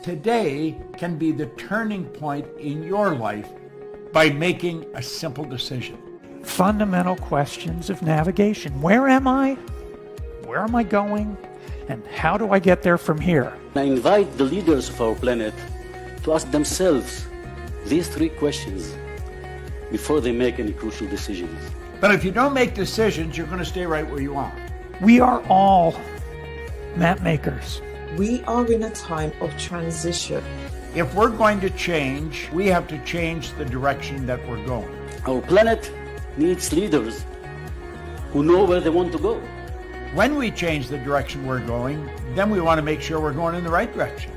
Today can be the turning point in your life by making a simple decision. Fundamental questions of navigation. Where am I? Where am I going? And how do I get there from here? I invite the leaders of our planet to ask themselves these three questions before they make any crucial decisions. But if you don't make decisions, you're going to stay right where you are. We are all map makers. We are in a time of transition. If we're going to change, we have to change the direction that we're going. Our planet needs leaders who know where they want to go. When we change the direction we're going, then we want to make sure we're going in the right direction.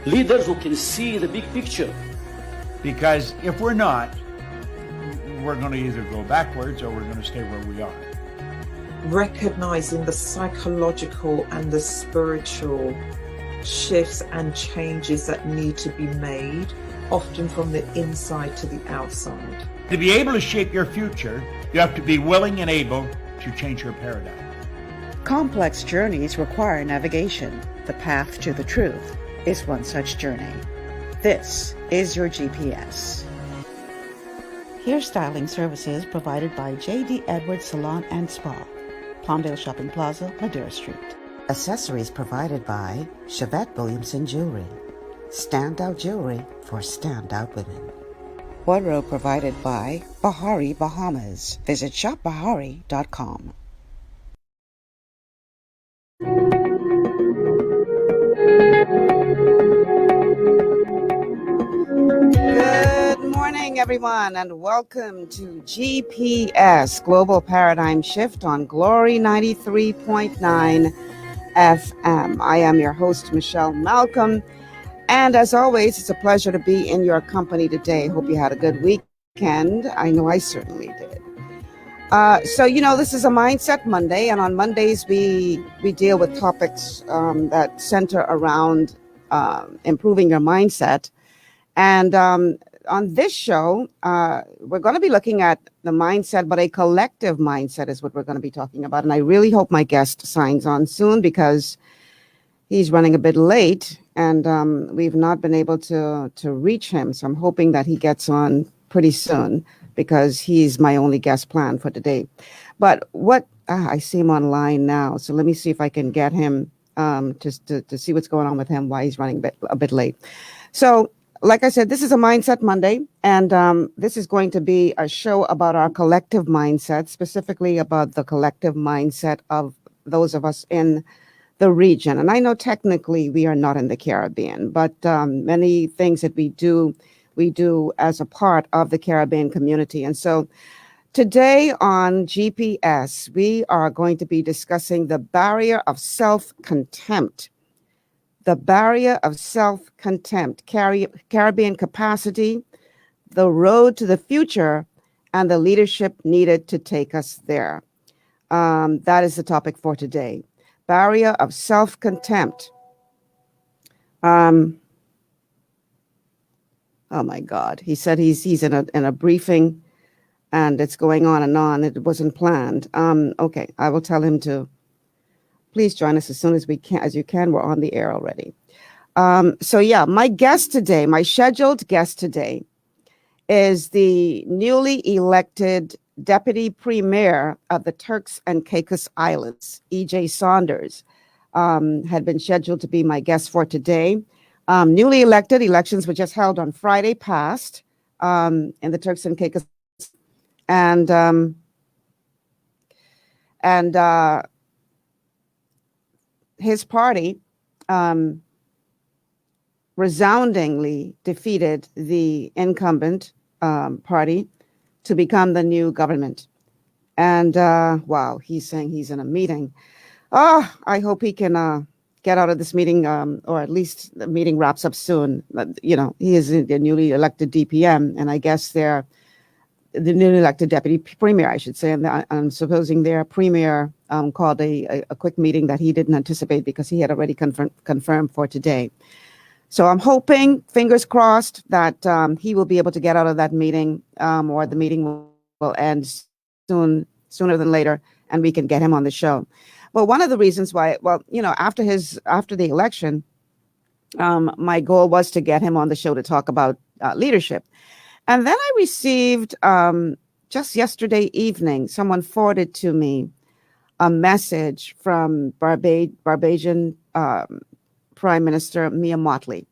Leaders who can see the big picture. Because if we're not, we're going to either go backwards or we're going to stay where we are. Recognizing the psychological and the spiritual shifts and changes that need to be made, often from the inside to the outside. To be able to shape your future, you have to be willing and able to change your paradigm. Complex journeys require navigation. The path to the truth is one such journey. This is your GPS. Hairstyling services provided by J.D. Edwards Salon and Spa, Palmdale Shopping Plaza, Madera Street. Accessories provided by Chevette Williamson Jewelry. Standout jewelry for standout women. Wardrobe provided by Bahari Bahamas. Visit shopbahari.com. Good morning, everyone, and welcome to GPS Global Paradigm Shift on Glory 93.9 FM. I am your host, Michelle Malcolm, and as always, it's a pleasure to be in your company today. Hope you had a good weekend. I know I certainly did. This is a Mindset Monday, and on Mondays we deal with topics that center around improving your mindset. And on this show, we're going to be looking at the mindset, but a collective mindset is what we're going to be talking about. And I really hope my guest signs on soon because he's running a bit late and we've not been able to reach him. So I'm hoping that he gets on pretty soon because he's my only guest plan for today. But I see him online now. So let me see if I can get him just to see what's going on with him, why he's running a bit late. So like I said, this is a Mindset Monday, and this is going to be a show about our collective mindset, specifically about the collective mindset of those of us in the region. And I know technically we are not in the Caribbean, but many things that we do as a part of the Caribbean community. And so today on GPS, we are going to be discussing the barrier of self-contempt. The barrier of self-contempt, Caribbean capacity, the road to the future, and the leadership needed to take us there. That is the topic for today. Barrier of self-contempt. Oh my God! He said he's in a briefing, and it's going on and on. It wasn't planned. Okay, I will tell him to. Please join us as soon as you can. We're on the air already. My scheduled guest today is the newly elected Deputy Premier of the Turks and Caicos Islands, E.J. Saunders, had been scheduled to be my guest for today. Newly elected, elections were just held on Friday past in the Turks and Caicos, and his party resoundingly defeated the incumbent party to become the new government. And wow, he's saying he's in a meeting. I hope he can get out of this meeting, or at least the meeting wraps up soon. He is the newly elected DPM, and I guess they're the newly elected deputy premier, I should say, and I'm supposing their premier called a quick meeting that he didn't anticipate because he had already confirmed for today. So I'm hoping, fingers crossed, that he will be able to get out of that meeting, or the meeting will end sooner than later, and we can get him on the show. Well, one of the reasons why, after the election, My goal was to get him on the show to talk about leadership. And then I received just yesterday evening, someone forwarded to me a message from Barbadian Prime Minister Mia Mottley.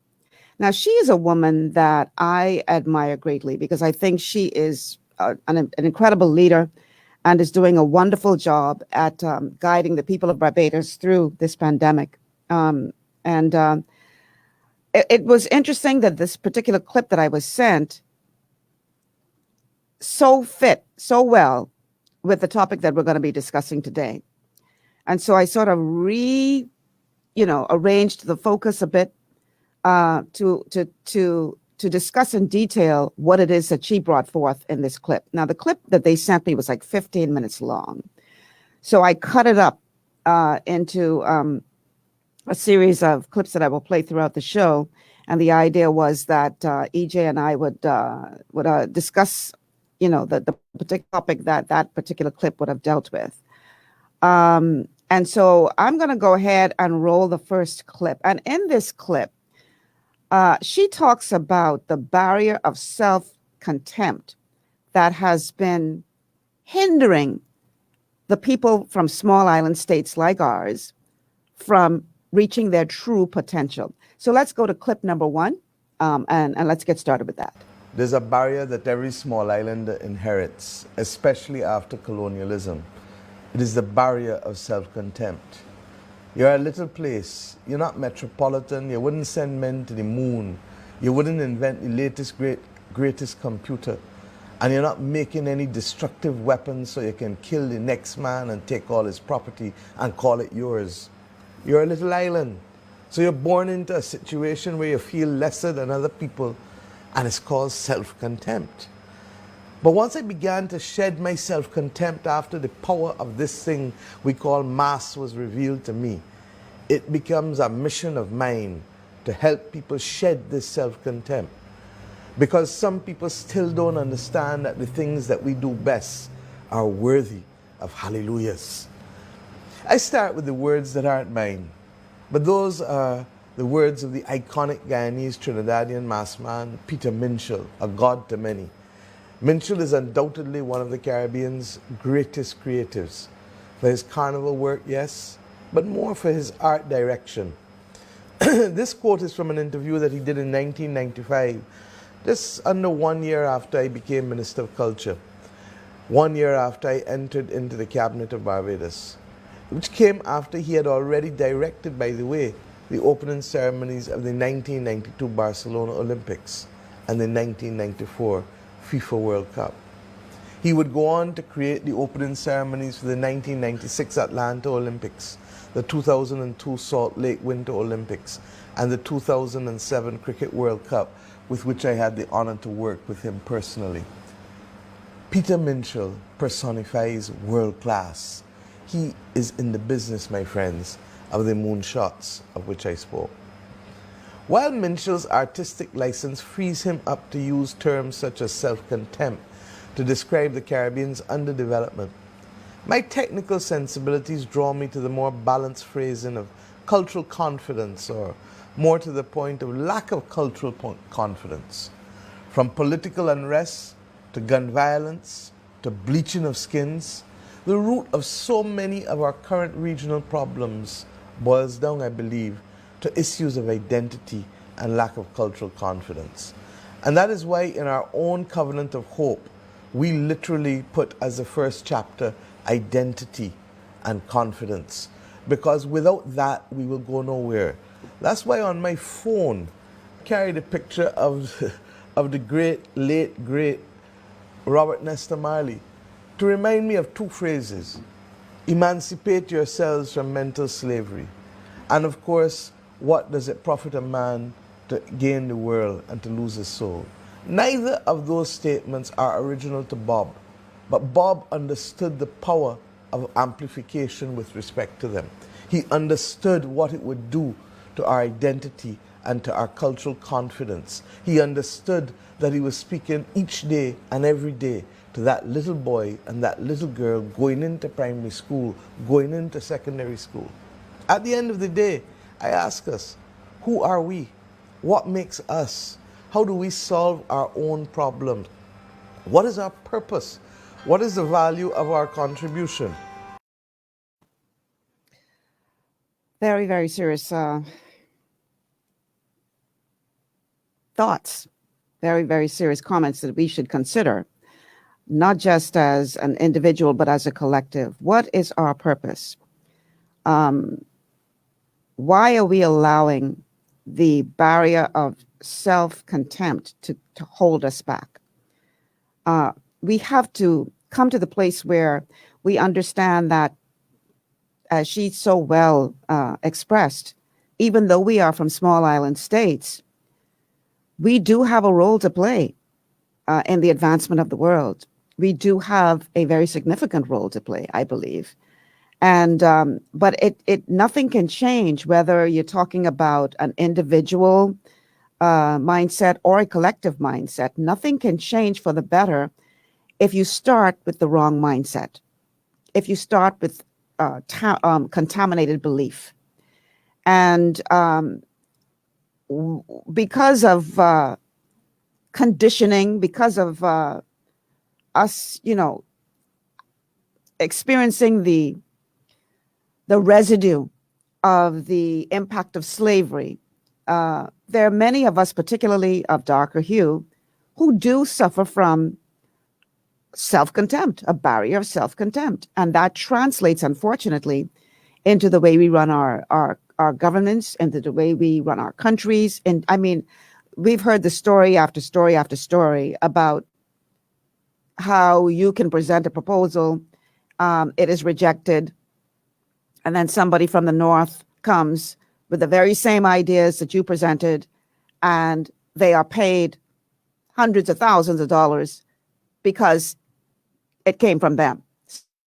Now, she is a woman that I admire greatly because I think she is an incredible leader and is doing a wonderful job at guiding the people of Barbados through this pandemic. It was interesting that this particular clip that I was sent fit so well with the topic that we're going to be discussing today. And so I sort of arranged the focus a bit to discuss in detail what it is that she brought forth in this clip. Now, the clip that they sent me was like 15 minutes long. So I cut it up into a series of clips that I will play throughout the show. And the idea was that EJ and I would discuss, the particular topic that particular clip would have dealt with. And so I'm going to go ahead and roll the first clip. And in this clip, she talks about the barrier of self-contempt that has been hindering the people from small island states like ours from reaching their true potential. So let's go to clip number one, and let's get started with that. There's a barrier that every small islander inherits, especially after colonialism. It is the barrier of self-contempt. You're a little place. You're not metropolitan. You wouldn't send men to the moon. You wouldn't invent the latest, greatest computer. And you're not making any destructive weapons so you can kill the next man and take all his property and call it yours. You're a little island. So you're born into a situation where you feel lesser than other people, and it's called self-contempt. But once I began to shed my self-contempt after the power of this thing we call mass was revealed to me, it becomes a mission of mine to help people shed this self-contempt. Because some people still don't understand that the things that we do best are worthy of hallelujahs. I start with the words that aren't mine, but those are the words of the iconic Guyanese Trinidadian mass man, Peter Minshall, a god to many. Minshall is undoubtedly one of the Caribbean's greatest creatives. For his carnival work, yes, but more for his art direction. This quote is from an interview that he did in 1995, just under 1 year after I became Minister of Culture, 1 year after I entered into the Cabinet of Barbados, which came after he had already directed, by the way, the opening ceremonies of the 1992 Barcelona Olympics and the 1994 FIFA World Cup. He would go on to create the opening ceremonies for the 1996 Atlanta Olympics, the 2002 Salt Lake Winter Olympics, and the 2007 Cricket World Cup, with which I had the honor to work with him personally. Peter Minshall personifies world class. He is in the business, my friends, of the moonshots of which I spoke. While Minshall's artistic license frees him up to use terms such as self-contempt to describe the Caribbean's underdevelopment, my technical sensibilities draw me to the more balanced phrasing of cultural confidence, or more to the point of lack of cultural confidence. From political unrest to gun violence to bleaching of skins, the root of so many of our current regional problems boils down, I believe, to issues of identity and lack of cultural confidence. And that is why in our own Covenant of Hope, we literally put as the first chapter identity and confidence, because without that we will go nowhere. That's why on my phone I carried a picture of the late great Robert Nesta Marley to remind me of two phrases: emancipate yourselves from mental slavery, and of course, what does it profit a man to gain the world and to lose his soul? Neither of those statements are original to Bob, but Bob understood the power of amplification with respect to them. He understood what it would do to our identity and to our cultural confidence. He understood that he was speaking each day and every day to that little boy and that little girl going into primary school, going into secondary school. At the end of the day, I ask us, Who are we? What makes us? How do we solve our own problems? What is our purpose? What is the value of our contribution? Very, very serious thoughts, very, very serious comments that we should consider, not just as an individual, but as a collective. What is our purpose? Why are we allowing the barrier of self-contempt to hold us back? We have to come to the place where we understand that, as she so well expressed, even though we are from small island states, we do have a role to play in the advancement of the world. We do have a very significant role to play, I believe. And but nothing can change whether you're talking about an individual mindset or a collective mindset. Nothing can change for the better if you start with the wrong mindset, if you start with contaminated belief. And because of conditioning, because of us, experiencing the residue of the impact of slavery, there are many of us, particularly of darker hue, who do suffer from self-contempt, a barrier of self-contempt. And that translates, unfortunately, into the way we run our governance, into the way we run our countries. And I mean, we've heard the story after story after story about how you can present a proposal, it is rejected, and then somebody from the north comes with the very same ideas that you presented, and they are paid hundreds of thousands of dollars because it came from them.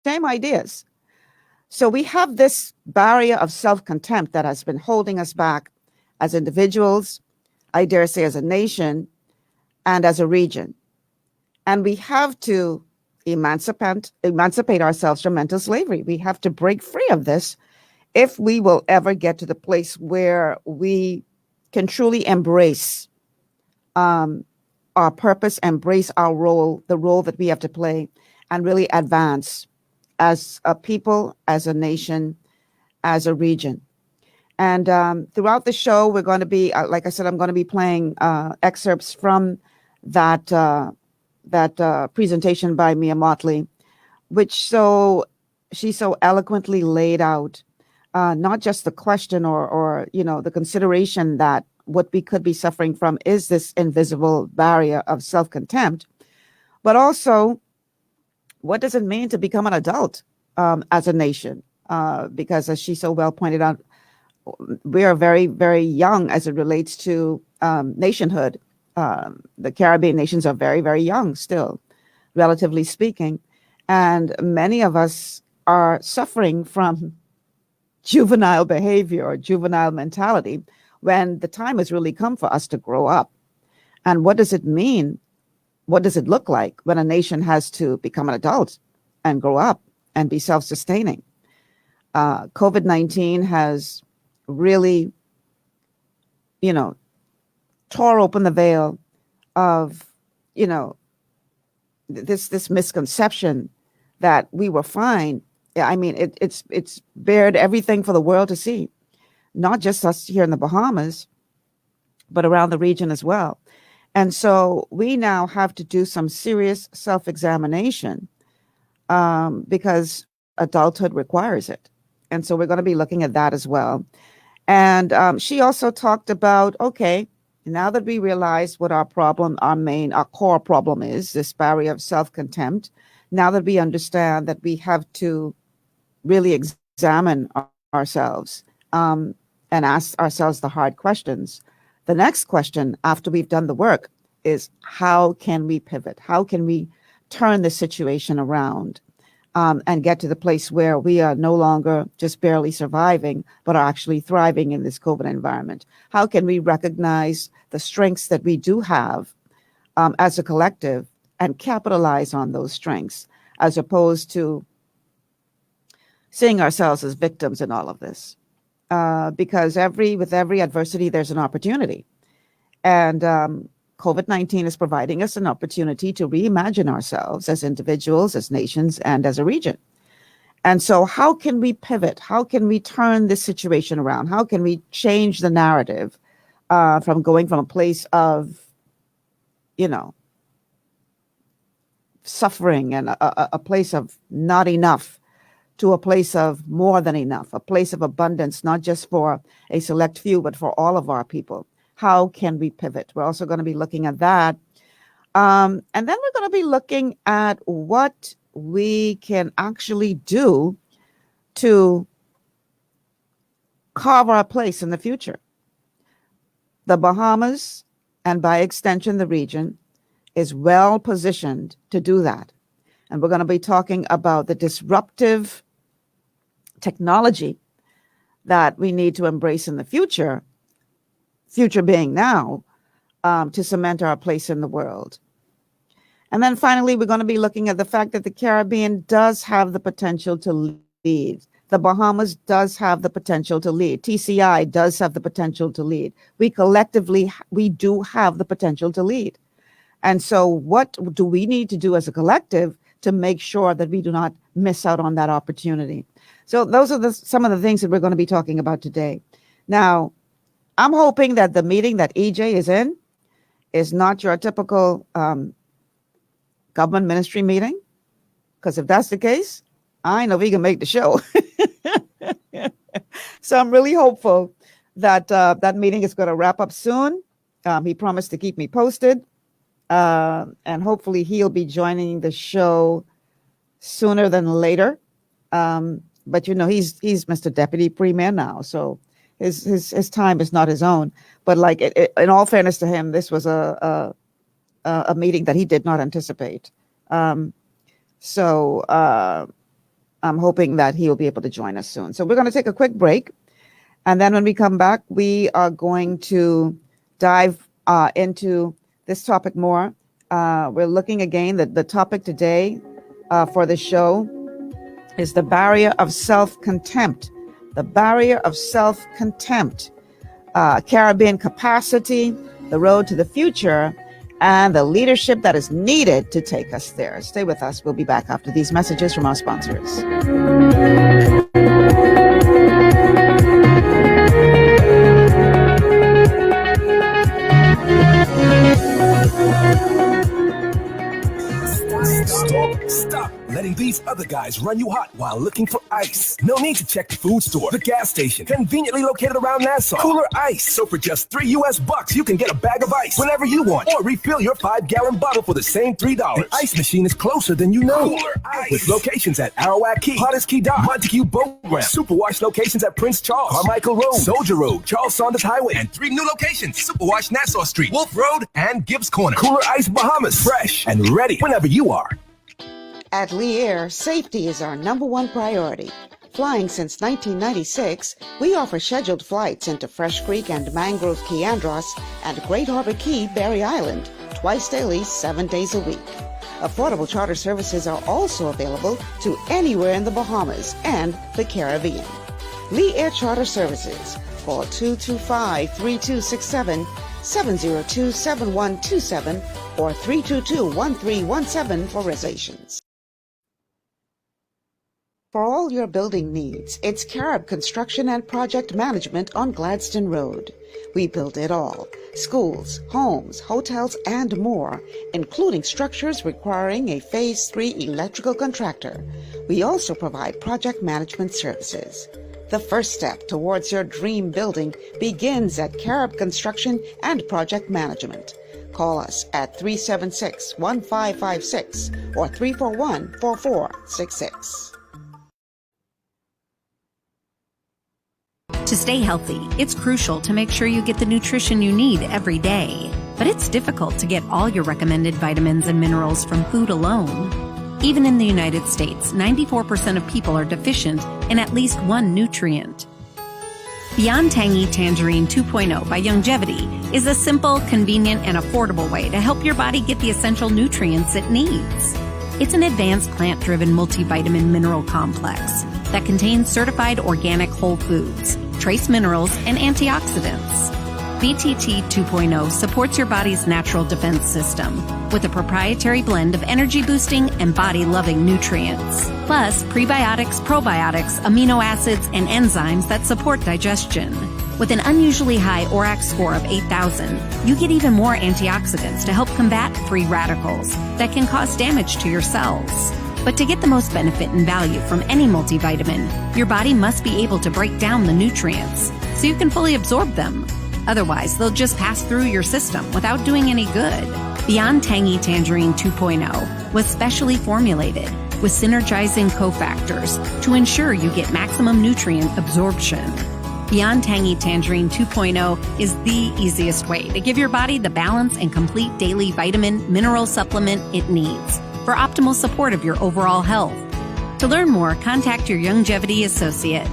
Same ideas. So we have this barrier of self-contempt that has been holding us back as individuals, I dare say as a nation, and as a region. And we have to emancipate ourselves from mental slavery. We have to break free of this if we will ever get to the place where we can truly embrace our purpose, embrace our role, the role that we have to play, and really advance as a people, as a nation, as a region. And throughout the show, we're going to be, like I said, I'm going to be playing excerpts from that presentation by Mia Motley, which she so eloquently laid out not just the question or the consideration that what we could be suffering from is this invisible barrier of self-contempt, but also what does it mean to become an adult as a nation? Because as she so well pointed out, we are very, very young as it relates to nationhood. The Caribbean nations are very, very young still, relatively speaking. And many of us are suffering from juvenile behavior or juvenile mentality when the time has really come for us to grow up. And what does it mean? What does it look like when a nation has to become an adult and grow up and be self-sustaining? COVID-19 has really, tore open the veil of, this misconception that we were fine. I mean, it's bared everything for the world to see, not just us here in the Bahamas, but around the region as well. And so we now have to do some serious self-examination because adulthood requires it. And so we're going to be looking at that as well. And she also talked about, okay, now that we realize what our core problem is, this barrier of self-contempt, now that we understand that we have to really examine ourselves and ask ourselves the hard questions, the next question after we've done the work is, how can we pivot? How can we turn the situation around and get to the place where we are no longer just barely surviving, but are actually thriving in this COVID environment? How can we recognize the strengths that we do have as a collective and capitalize on those strengths, as opposed to seeing ourselves as victims in all of this? because with every adversity, there's an opportunity. And COVID-19 is providing us an opportunity to reimagine ourselves as individuals, as nations, and as a region. And so how can we pivot? How can we turn this situation around? How can we change the narrative from going from a place of, suffering and a place of not enough to a place of more than enough, a place of abundance, not just for a select few, but for all of our people? How can we pivot? We're also going to be looking at that. And then we're going to be looking at what we can actually do to carve our place in the future. The Bahamas, and by extension, the region, is well positioned to do that. And we're going to be talking about the disruptive technology that we need to embrace in the future being now, to cement our place in the world. And then finally, we're going to be looking at the fact that the Caribbean does have the potential to lead. The Bahamas does have the potential to lead. TCI does have the potential to lead. We collectively, we do have the potential to lead. And so what do we need to do as a collective to make sure that we do not miss out on that opportunity? So those are some of the things that we're going to be talking about today. Now, I'm hoping that the meeting that EJ is in is not your typical government ministry meeting, because if that's the case, I know we can make the show. So I'm really hopeful that that meeting is going to wrap up soon. He promised to keep me posted, and hopefully he'll be joining the show sooner than later. But he's Mr. Deputy Premier now, so his time is not his own. But like in all fairness to him, this was a meeting that he did not anticipate. So I'm hoping that he will be able to join us soon. So we're going to take a quick break, and then when we come back, we are going to dive into this topic more. We're looking again that the topic today for the show is the barrier of self-contempt. The barrier of self-contempt, Caribbean capacity, the road to the future, and the leadership that is needed to take us there. Stay with us. We'll be back after these messages from our sponsors. Stop letting these other guys run you hot while looking for ice. No need to check the food store, the gas station, conveniently located around Nassau. Cooler Ice. So for just $3 US, you can get a bag of ice whenever you want, or refill your 5-gallon bottle for the same $3. The ice machine is closer than you know. Cooler Ice. With locations at Arawak Key, Potter's Key Dock, Montague Boat Ramp, Superwash locations at Prince Charles, Carmichael Road, Soldier Road, Charles Saunders Highway, and 3 new locations: Superwash Nassau Street, Wolf Road, and Gibbs Corner. Cooler Ice Bahamas. Fresh and ready whenever you are. At Lee Air, safety is our #1 priority. Flying since 1996, we offer scheduled flights into Fresh Creek and Mangrove Key Andros and Great Harbor Key, Berry Island, twice daily, 7 days a week. Affordable charter services are also available to anywhere in the Bahamas and the Caribbean. Lee Air Charter Services. Call 225-3267, 702-7127, or 322-1317 for reservations. For all your building needs, it's Carib Construction and Project Management on Gladstone Road. We build it all: schools, homes, hotels, and more, including structures requiring a Phase 3 electrical contractor. We also provide project management services. The first step towards your dream building begins at Carib Construction and Project Management. Call us at 376-1556 or 341-4466. To stay healthy, it's crucial to make sure you get the nutrition you need every day. But it's difficult to get all your recommended vitamins and minerals from food alone. Even in the United States, 94% of people are deficient in at least one nutrient. Beyond Tangy Tangerine 2.0 by Longevity is a simple, convenient, and affordable way to help your body get the essential nutrients it needs. It's an advanced plant-driven multivitamin mineral complex that contains certified organic whole foods, trace minerals, and antioxidants. BTT 2.0 supports your body's natural defense system with a proprietary blend of energy-boosting and body-loving nutrients. Plus, prebiotics, probiotics, amino acids, and enzymes that support digestion. With an unusually high ORAC score of 8,000, you get even more antioxidants to help combat free radicals that can cause damage to your cells. But to get the most benefit and value from any multivitamin, your body must be able to break down the nutrients so you can fully absorb them. Otherwise, they'll just pass through your system without doing any good. Beyond Tangy Tangerine 2.0 was specially formulated with synergizing cofactors to ensure you get maximum nutrient absorption. Beyond Tangy Tangerine 2.0 is the easiest way to give your body the balance and complete daily vitamin mineral supplement it needs for optimal support of your overall health. To learn more, contact your Longevity associate.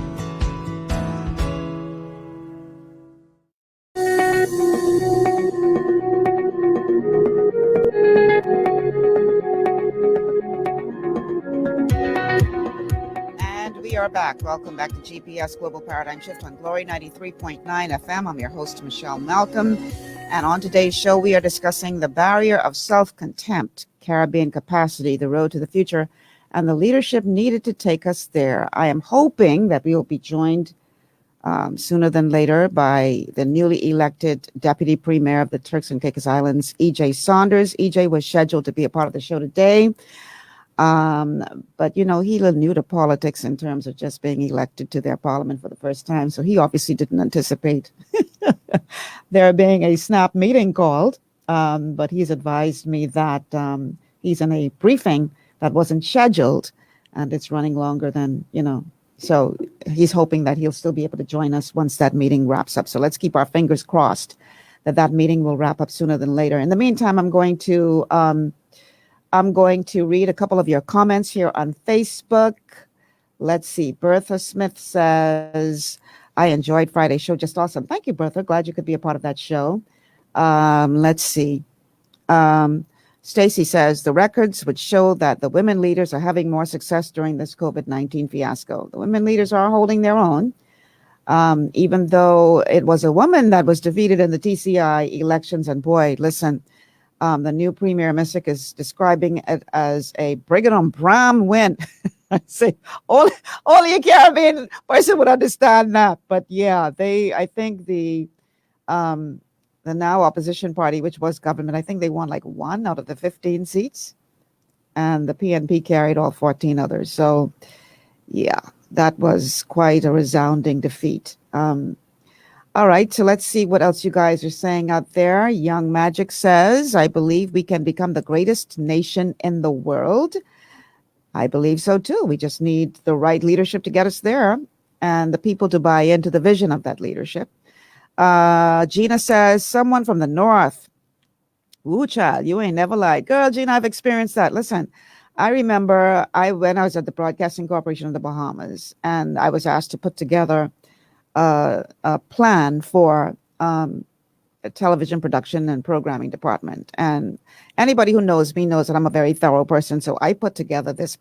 We are back. Welcome back to GPS Global Paradigm Shift on Glory 93.9 FM. I'm your host, Michelle Malcolm. And on today's show, we are discussing the barrier of self-contempt, Caribbean capacity, the road to the future, and the leadership needed to take us there. I am hoping that we will be joined sooner than later by the newly elected Deputy Premier of the Turks and Caicos Islands, E.J. Saunders. E.J. was scheduled to be a part of the show today. But, you know, he's new to politics in terms of just being elected to their parliament for the first time. So he obviously didn't anticipate there being a snap meeting called. But he's advised me that he's in a briefing that wasn't scheduled and it's running longer than, you know. So he's hoping that he'll still be able to join us once that meeting wraps up. So let's keep our fingers crossed that that meeting will wrap up sooner than later. In the meantime, I'm going to read a couple of your comments here on Facebook. Let's see. Bertha Smith says, I enjoyed Friday's show. Just awesome. Thank you, Bertha. Glad you could be a part of that show. Let's see. Stacy says, the records would show that the women leaders are having more success during this COVID-19 fiasco. The women leaders are holding their own, even though it was a woman that was defeated in the TCI elections. And boy, listen, the new Premier Missick is describing it as a Brigham Brown win. I say only a Caribbean person would understand that. But yeah, I think the now opposition party, which was government, I think they won like 1 out of the 15 seats, and the PNP carried all 14 others. So yeah, that was quite a resounding defeat. All right, so let's see what else you guys are saying out there. Young Magic says, I believe we can become the greatest nation in the world. I believe so too. We just need the right leadership to get us there and the people to buy into the vision of that leadership. Gina says, someone from the north. Ooh, child, you ain't never lied. Girl, Gina, I've experienced that. Listen, I remember when I was at the Broadcasting Corporation of the Bahamas, and I was asked to put together a plan for a television production and programming department. And anybody who knows me knows that I'm a very thorough person. So I put together this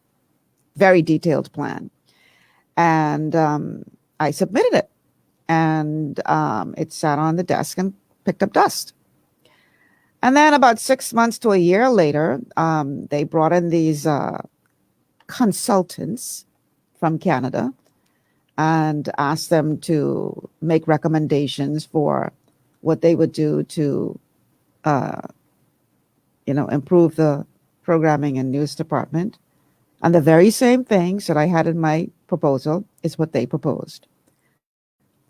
very detailed plan, and I submitted it, and it sat on the desk and picked up dust. And then about 6 months to a year later, they brought in these consultants from Canada and asked them to make recommendations for what they would do to, improve the programming and news department. And the very same things that I had in my proposal is what they proposed.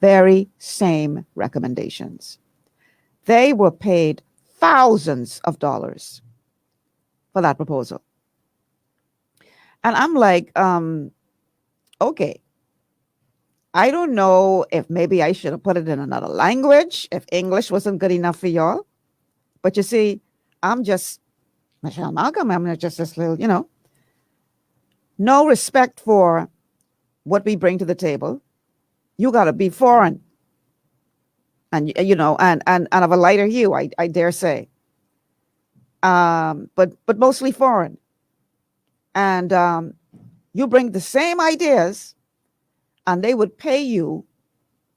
Very same recommendations. They were paid thousands of dollars for that proposal. And I'm like, okay. I don't know if maybe I should have put it in another language, if English wasn't good enough for y'all. But you see, I'm just Michelle Malcolm. I'm just this little, no respect for what we bring to the table. You got to be foreign. And, and of a lighter hue, I dare say. But mostly foreign. And you bring the same ideas, and they would pay you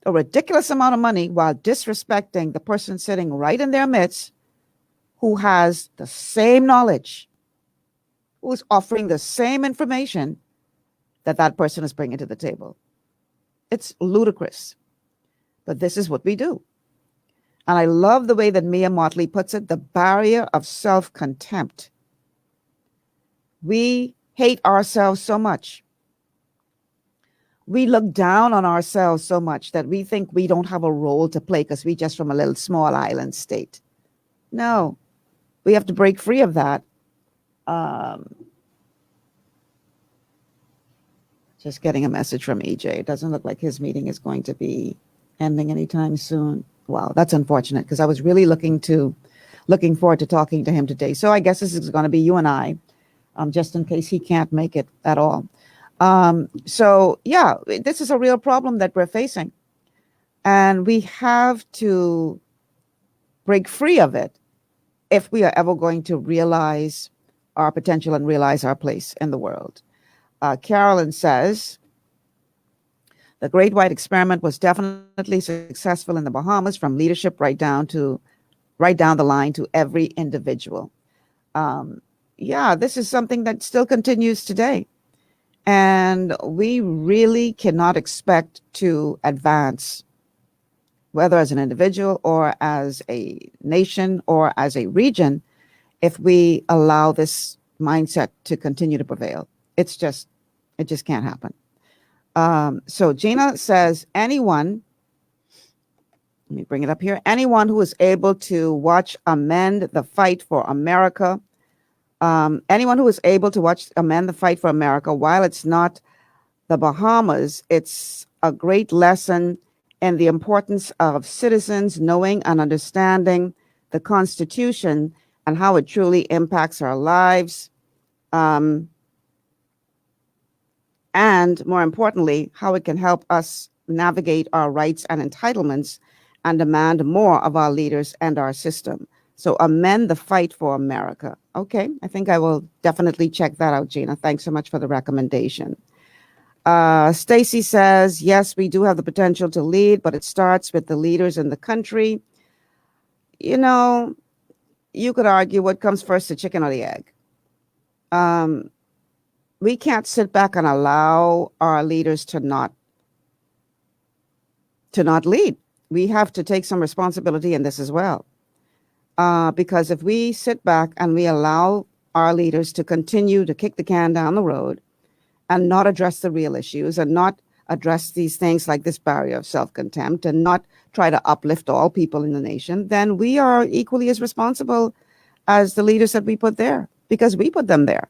a ridiculous amount of money while disrespecting the person sitting right in their midst who has the same knowledge, who's offering the same information that that person is bringing to the table. It's ludicrous, but this is what we do. And I love the way that Mia Motley puts it, the barrier of self-contempt. We hate ourselves so much. We look down on ourselves so much that we think we don't have a role to play because we're just from a little small island state. No, we have to break free of that. Just getting a message from EJ. It doesn't look like his meeting is going to be ending anytime soon. Wow, that's unfortunate because I was really looking forward to talking to him today. So I guess this is going to be you and I, just in case he can't make it at all. So yeah, this is a real problem that we're facing, and we have to break free of it if we are ever going to realize our potential and realize our place in the world. Carolyn says, the Great White Experiment was definitely successful in the Bahamas, from leadership right down the line to every individual. Yeah, this is something that still continues today. And we really cannot expect to advance, whether as an individual or as a nation or as a region, if we allow this mindset to continue to prevail. It just can't happen. So Gina says, anyone, let me bring it up here, anyone who is able to watch Amend the Fight for America, anyone who is able to watch Amend the Fight for America, while it's not the Bahamas, it's a great lesson in the importance of citizens knowing and understanding the Constitution and how it truly impacts our lives. And more importantly, how it can help us navigate our rights and entitlements and demand more of our leaders and our system. So Amend the Fight for America. Okay, I think I will definitely check that out, Gina. Thanks so much for the recommendation. Stacy says, yes, we do have the potential to lead, but it starts with the leaders in the country. You know, you could argue what comes first, the chicken or the egg. We can't sit back and allow our leaders to not lead. We have to take some responsibility in this as well. Because if we sit back and we allow our leaders to continue to kick the can down the road and not address the real issues and not address these things like this barrier of self-contempt and not try to uplift all people in the nation, then we are equally as responsible as the leaders that we put there, because we put them there.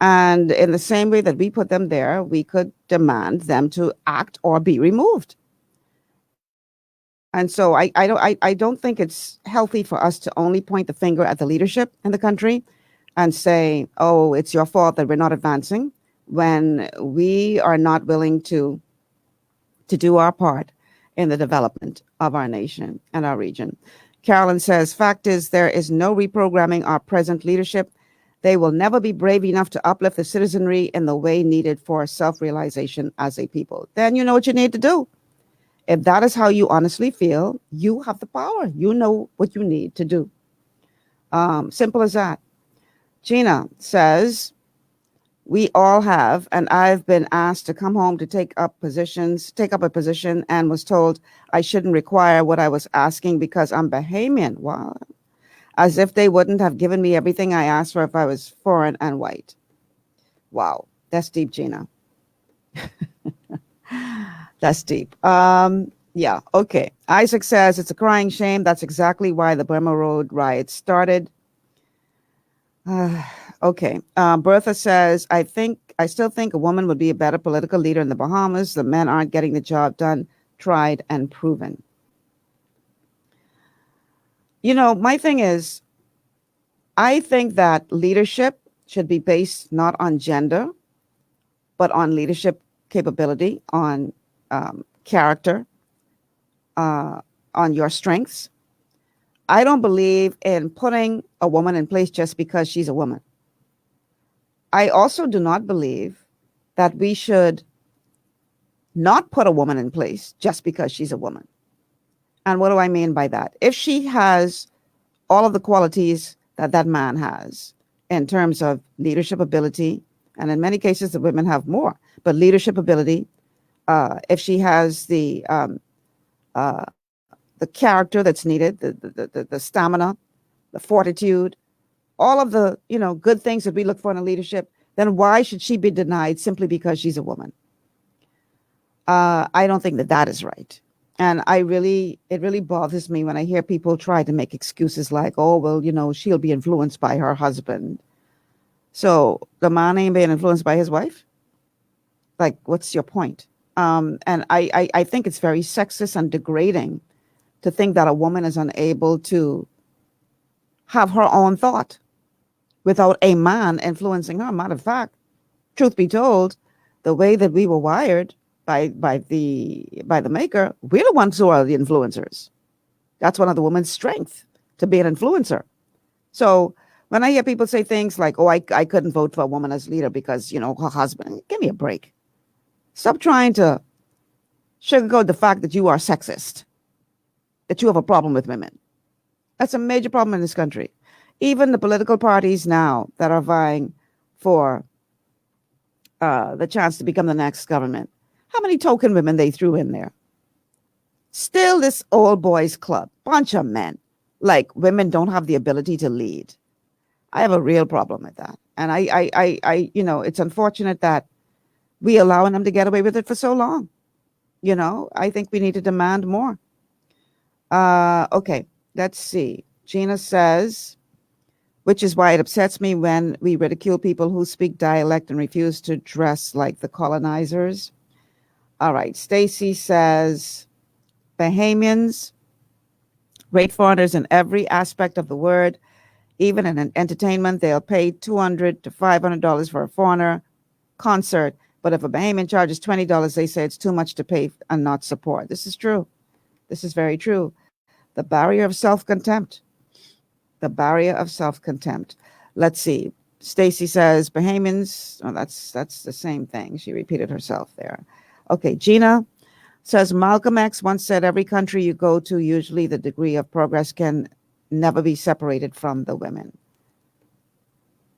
And in the same way that we put them there, we could demand them to act or be removed. And so I don't think it's healthy for us to only point the finger at the leadership in the country and say, oh, it's your fault that we're not advancing, when we are not willing to do our part in the development of our nation and our region. Carolyn says, fact is, there is no reprogramming our present leadership. They will never be brave enough to uplift the citizenry in the way needed for self-realization as a people. Then you know what you need to do. If that is how you honestly feel, you have the power. You know what you need to do. Simple as that. Gina says, we all have, and I've been asked to come home to take up a position and was told I shouldn't require what I was asking because I'm Bahamian. Wow. As if they wouldn't have given me everything I asked for if I was foreign and white. Wow, that's deep, Gina. That's deep. Yeah, okay. Isaac says, it's a crying shame. That's exactly why the Burma Road riots started. Okay. Bertha says, I still think a woman would be a better political leader in the Bahamas. The men aren't getting the job done, tried and proven. You know, my thing is, I think that leadership should be based not on gender, but on leadership capability, on character, on your strengths. I don't believe in putting a woman in place just because she's a woman. I also do not believe that we should not put a woman in place just because she's a woman. And what do I mean by that? If she has all of the qualities that that man has in terms of leadership ability, and in many cases the women have more, but leadership ability, if she has the character that's needed, the stamina, the fortitude, all of the good things that we look for in a leadership, then why should she be denied simply because she's a woman? I don't think that that is right. And it really bothers me when I hear people try to make excuses like, oh, well, she'll be influenced by her husband. So the man ain't being influenced by his wife? Like, what's your point? And I think it's very sexist and degrading to think that a woman is unable to have her own thought without a man influencing her. Matter of fact, truth be told, the way that we were wired by the maker, we're the ones who are the influencers. That's one of the woman's strengths, to be an influencer. So when I hear people say things like, oh, I couldn't vote for a woman as leader because, her husband, give me a break. Stop trying to sugarcoat the fact that you are sexist, that you have a problem with women. That's a major problem in this country. Even the political parties now that are vying for the chance to become the next government, how many token women they threw in there? Still this old boys club, bunch of men. Like, women don't have the ability to lead. I have a real problem with that. And I it's unfortunate that we allowing them to get away with it for so long. I think we need to demand more. Okay, let's see. Gina says, which is why it upsets me when we ridicule people who speak dialect and refuse to dress like the colonizers. All right, Stacy says, Bahamians rate foreigners in every aspect of the word. Even in an entertainment, they'll pay $200 to $500 for a foreigner concert. But if a Bahamian charges $20, they say it's too much to pay and not support. This is true. This is very true. The barrier of self-contempt. The barrier of self-contempt. Let's see. Stacy says Bahamians. Oh, that's the same thing. She repeated herself there. Okay, Gina says Malcolm X once said, every country you go to, usually the degree of progress can never be separated from the women.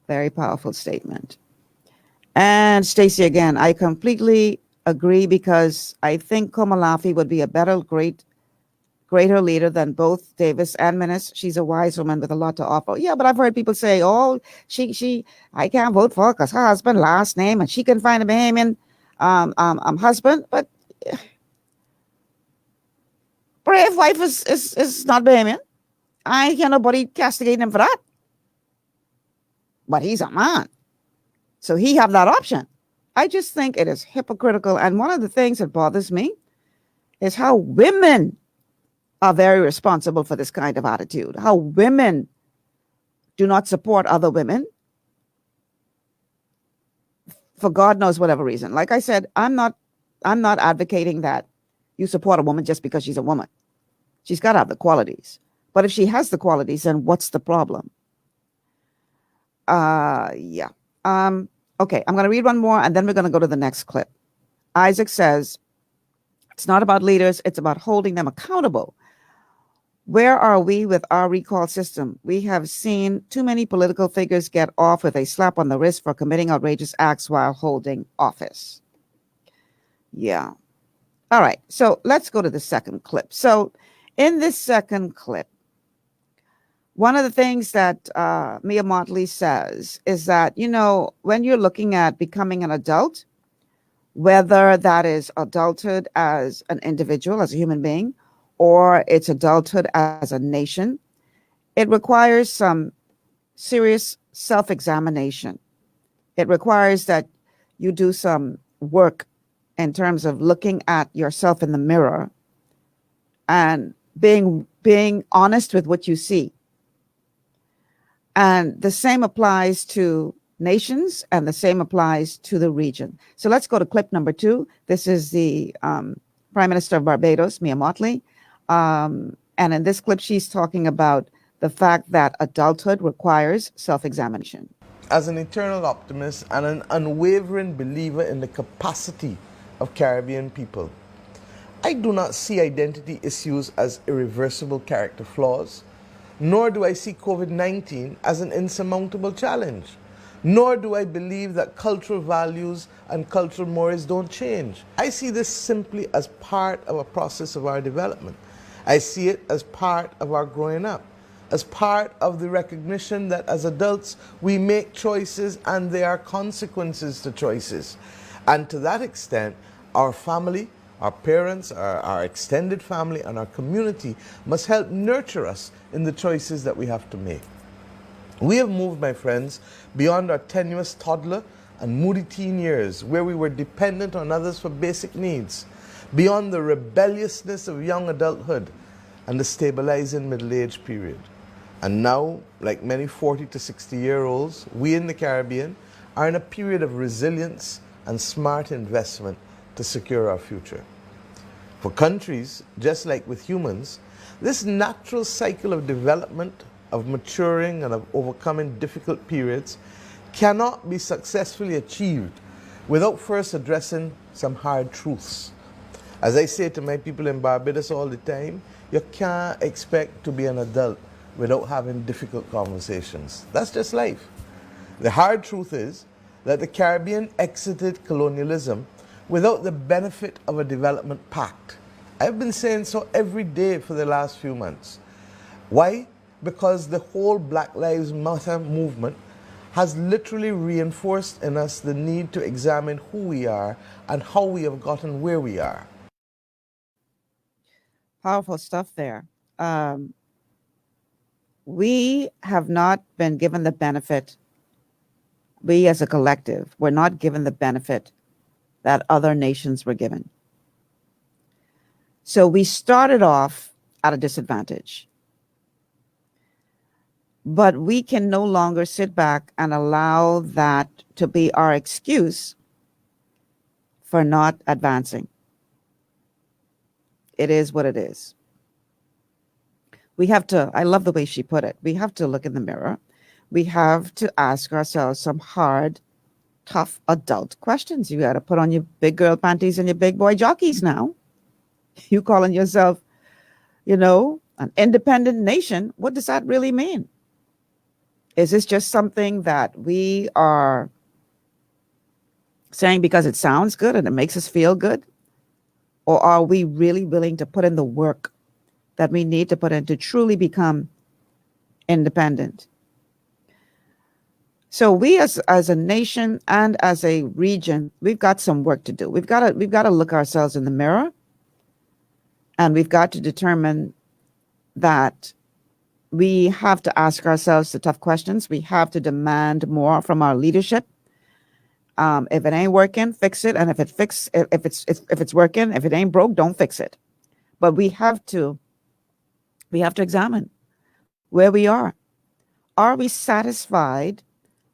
Very powerful statement. And Stacy again, I completely agree because I think Komalafi would be a greater leader than both Davis and Minnis. She's a wise woman with a lot to offer. Yeah, but I've heard people say, oh, I can't vote for her because her husband last name and she can find a Bahamian husband. But Brave wife is not Bahamian. I ain't hear nobody castigating him for that. But he's a man. So he have that option. I just think it is hypocritical. And one of the things that bothers me is how women are very responsible for this kind of attitude. How women do not support other women for God knows whatever reason. Like I said, I'm not advocating that you support a woman just because she's a woman. She's got to have the qualities. But if she has the qualities, then what's the problem? Yeah. Okay, I'm going to read one more, and then we're going to go to the next clip. Isaac says, it's not about leaders, it's about holding them accountable. Where are we with our recall system? We have seen too many political figures get off with a slap on the wrist for committing outrageous acts while holding office. Yeah. All right, so let's go to the second clip. So in this second clip, one of the things that Mia Motley says is that, when you're looking at becoming an adult, whether that is adulthood as an individual, as a human being, or it's adulthood as a nation, it requires some serious self-examination. It requires that you do some work in terms of looking at yourself in the mirror and being honest with what you see. And the same applies to nations and the same applies to the region. So let's go to clip number 2. This is the Prime Minister of Barbados, Mia Motley. And in this clip, she's talking about the fact that adulthood requires self-examination. As an eternal optimist and an unwavering believer in the capacity of Caribbean people. I do not see identity issues as irreversible character flaws, nor do I see COVID-19 as an insurmountable challenge, nor do I believe that cultural values and cultural mores don't change. I see this simply as part of a process of our development. I see it as part of our growing up, as part of the recognition that as adults we make choices and there are consequences to choices. And to that extent, our family, our parents, our extended family, and our community must help nurture us in the choices that we have to make. We have moved, my friends, beyond our tenuous toddler and moody teen years, where we were dependent on others for basic needs, beyond the rebelliousness of young adulthood and the stabilizing middle-age period. And now, like many 40 to 60-year-olds, we in the Caribbean are in a period of resilience and smart investment to secure our future. For countries, just like with humans, this natural cycle of development, of maturing and of overcoming difficult periods cannot be successfully achieved without first addressing some hard truths. As I say to my people in Barbados all the time, you can't expect to be an adult without having difficult conversations. That's just life. The hard truth is that the Caribbean exited colonialism without the benefit of a development pact. I've been saying so every day for the last few months. Why? Because the whole Black Lives Matter movement has literally reinforced in us the need to examine who we are and how we have gotten where we are. Powerful stuff there. We have not been given the benefit, we as a collective, were not given the benefit that other nations were given. So we started off at a disadvantage. But we can no longer sit back and allow that to be our excuse for not advancing. It is what it is. We have to, I love the way she put it, we have to look in the mirror. We have to ask ourselves some hard, tough adult questions. You got to put on your big girl panties and your big boy jockeys now. You calling yourself, an independent nation. What does that really mean? Is this just something that we are saying because it sounds good and it makes us feel good? Or are we really willing to put in the work that we need to put in to truly become independent? So we as a nation and as a region, we've got some work to do. We've got to look ourselves in the mirror, and we've got to determine that we have to ask ourselves the tough questions. We have to demand more from our leadership. If it ain't working, fix it. And if it's working, if it ain't broke, don't fix it. But we have to examine where we are. Are we satisfied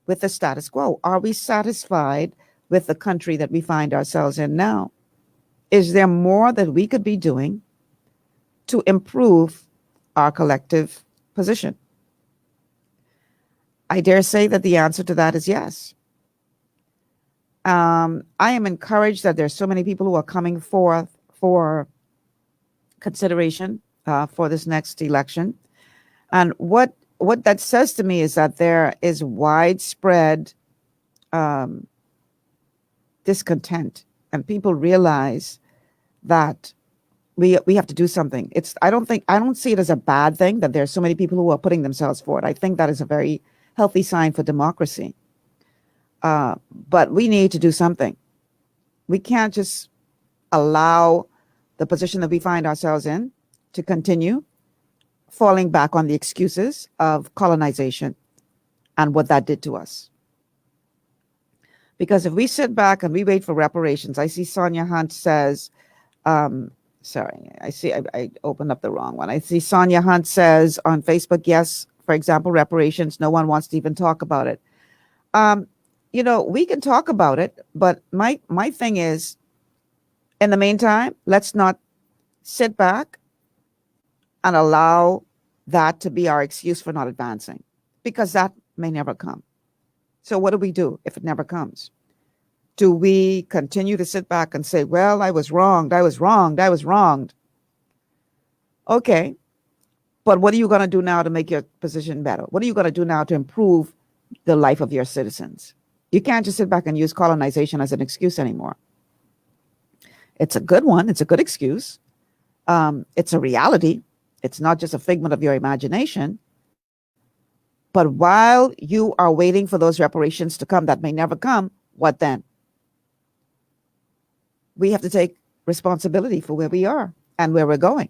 with the status quo? Are we satisfied with the country that we find ourselves in now? Is there more that we could be doing to improve our collective position? I dare say that the answer to that is yes. I am encouraged that there's so many people who are coming forth for consideration for this next election. And what that says to me is that there is widespread discontent, and people realize that we have to do something. I don't see it as a bad thing that there's so many people who are putting themselves forward. I think that is a very healthy sign for democracy. But we need to do something. We can't just allow the position that we find ourselves in to continue falling back on the excuses of colonization and what that did to us. Because if we sit back and we wait for reparations, I see Sonia Hunt says, sorry, I opened up the wrong one. I see Sonia Hunt says on Facebook, yes, for example, reparations, no one wants to even talk about it. We can talk about it, but my thing is, in the meantime, let's not sit back and allow that to be our excuse for not advancing, because that may never come. So what do we do if it never comes? do we continue to sit back and say, well, I was wronged, I was wronged, I was wronged? Okay, but what are you going to do now to make your position better? What are you going to do now to improve the life of your citizens? You can't just sit back and use colonization as an excuse anymore. It's a good one. It's a good excuse. It's a reality. It's not just a figment of your imagination. But while you are waiting for those reparations to come that may never come, what then? We have to take responsibility for where we are and where we're going.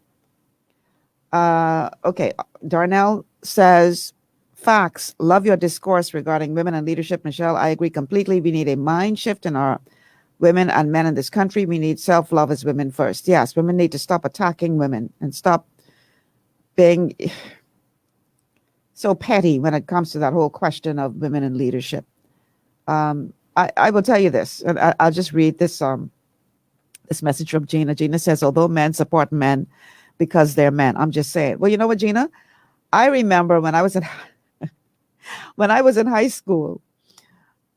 Okay, Darnell says, facts. Love your discourse regarding women and leadership, Michelle. I agree completely. We need a mind shift in our women and men in this country. We need self-love as women first. Yes, women need to stop attacking women and stop being so petty when it comes to that whole question of women in leadership. I will tell you this, and I'll just read this this message from Gina. Gina says, although men support men because they're men. I'm just saying. Well, you know what, Gina? I remember when I was in high school,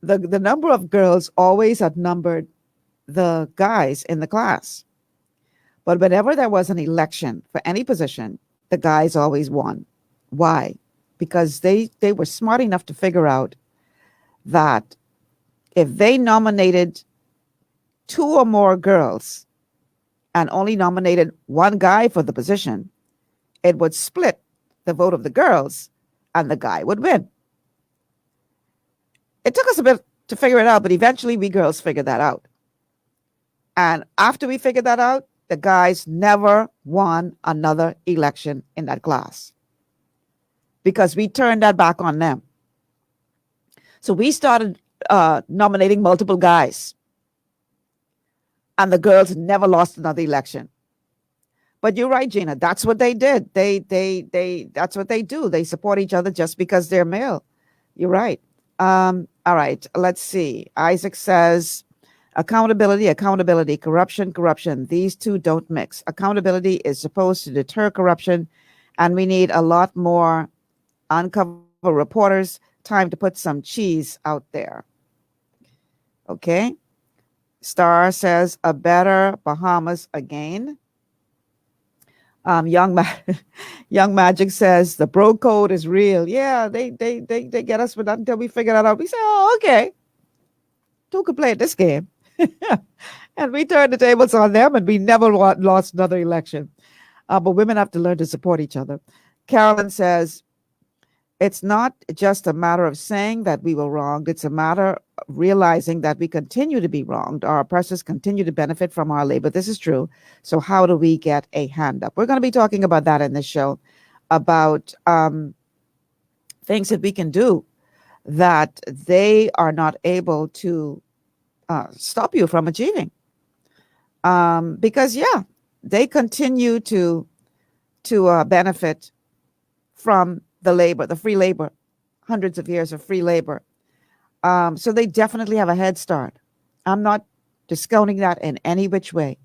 the number of girls always outnumbered the guys in the class. But whenever there was an election for any position, the guys always won. Why? Because they were smart enough to figure out that if they nominated 2 or more girls and only nominated 1 guy for the position, it would split the vote of the girls and the guy would win. It took us a bit to figure it out, but eventually we girls figured that out. And after we figured that out, the guys never won another election in that class because we turned that back on them. So we started nominating multiple guys, and the girls never lost another election. But you're right, Gina. That's what they did. That's what they do. They support each other just because they're male. You're right. All right. Let's see. Isaac says, accountability, corruption. These two don't mix. Accountability is supposed to deter corruption, and we need a lot more uncover reporters. Time to put some cheese out there. Okay. Star says, a better Bahamas again. Young Magic says the bro code is real. Yeah, they get us with that until we figure that out. We say, oh, okay. 2 could play at this game. And we turn the tables on them, and we never lost another election. But women have to learn to support each other. Carolyn says, it's not just a matter of saying that we were wronged. It's a matter of realizing that we continue to be wronged. Our oppressors continue to benefit from our labor. This is true. So how do we get a hand up? We're going to be talking about that in this show, about things that we can do that they are not able to stop you from achieving. Because, yeah, they continue to benefit from the labor, the free labor, hundreds of years of free labor. So they definitely have a head start. I'm not discounting that in any which way.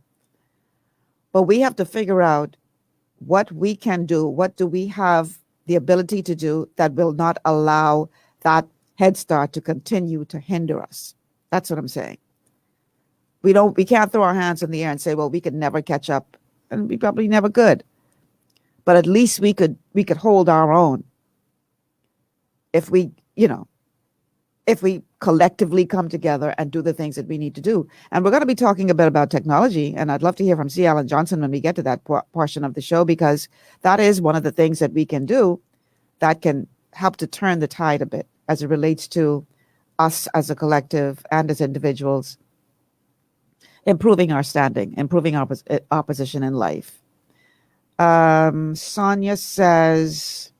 But we have to figure out what we can do. What do we have the ability to do that will not allow that head start to continue to hinder us? That's what I'm saying. We can't throw our hands in the air and say, well, we could never catch up, and we probably never could. But at least we could hold our own if we collectively come together and do the things that we need to do. And we're going to be talking a bit about technology, and I'd love to hear from C. Alan Johnson when we get to that portion of the show, because that is one of the things that we can do that can help to turn the tide a bit as it relates to us as a collective and as individuals, improving our standing, improving our position in life. Sonia says,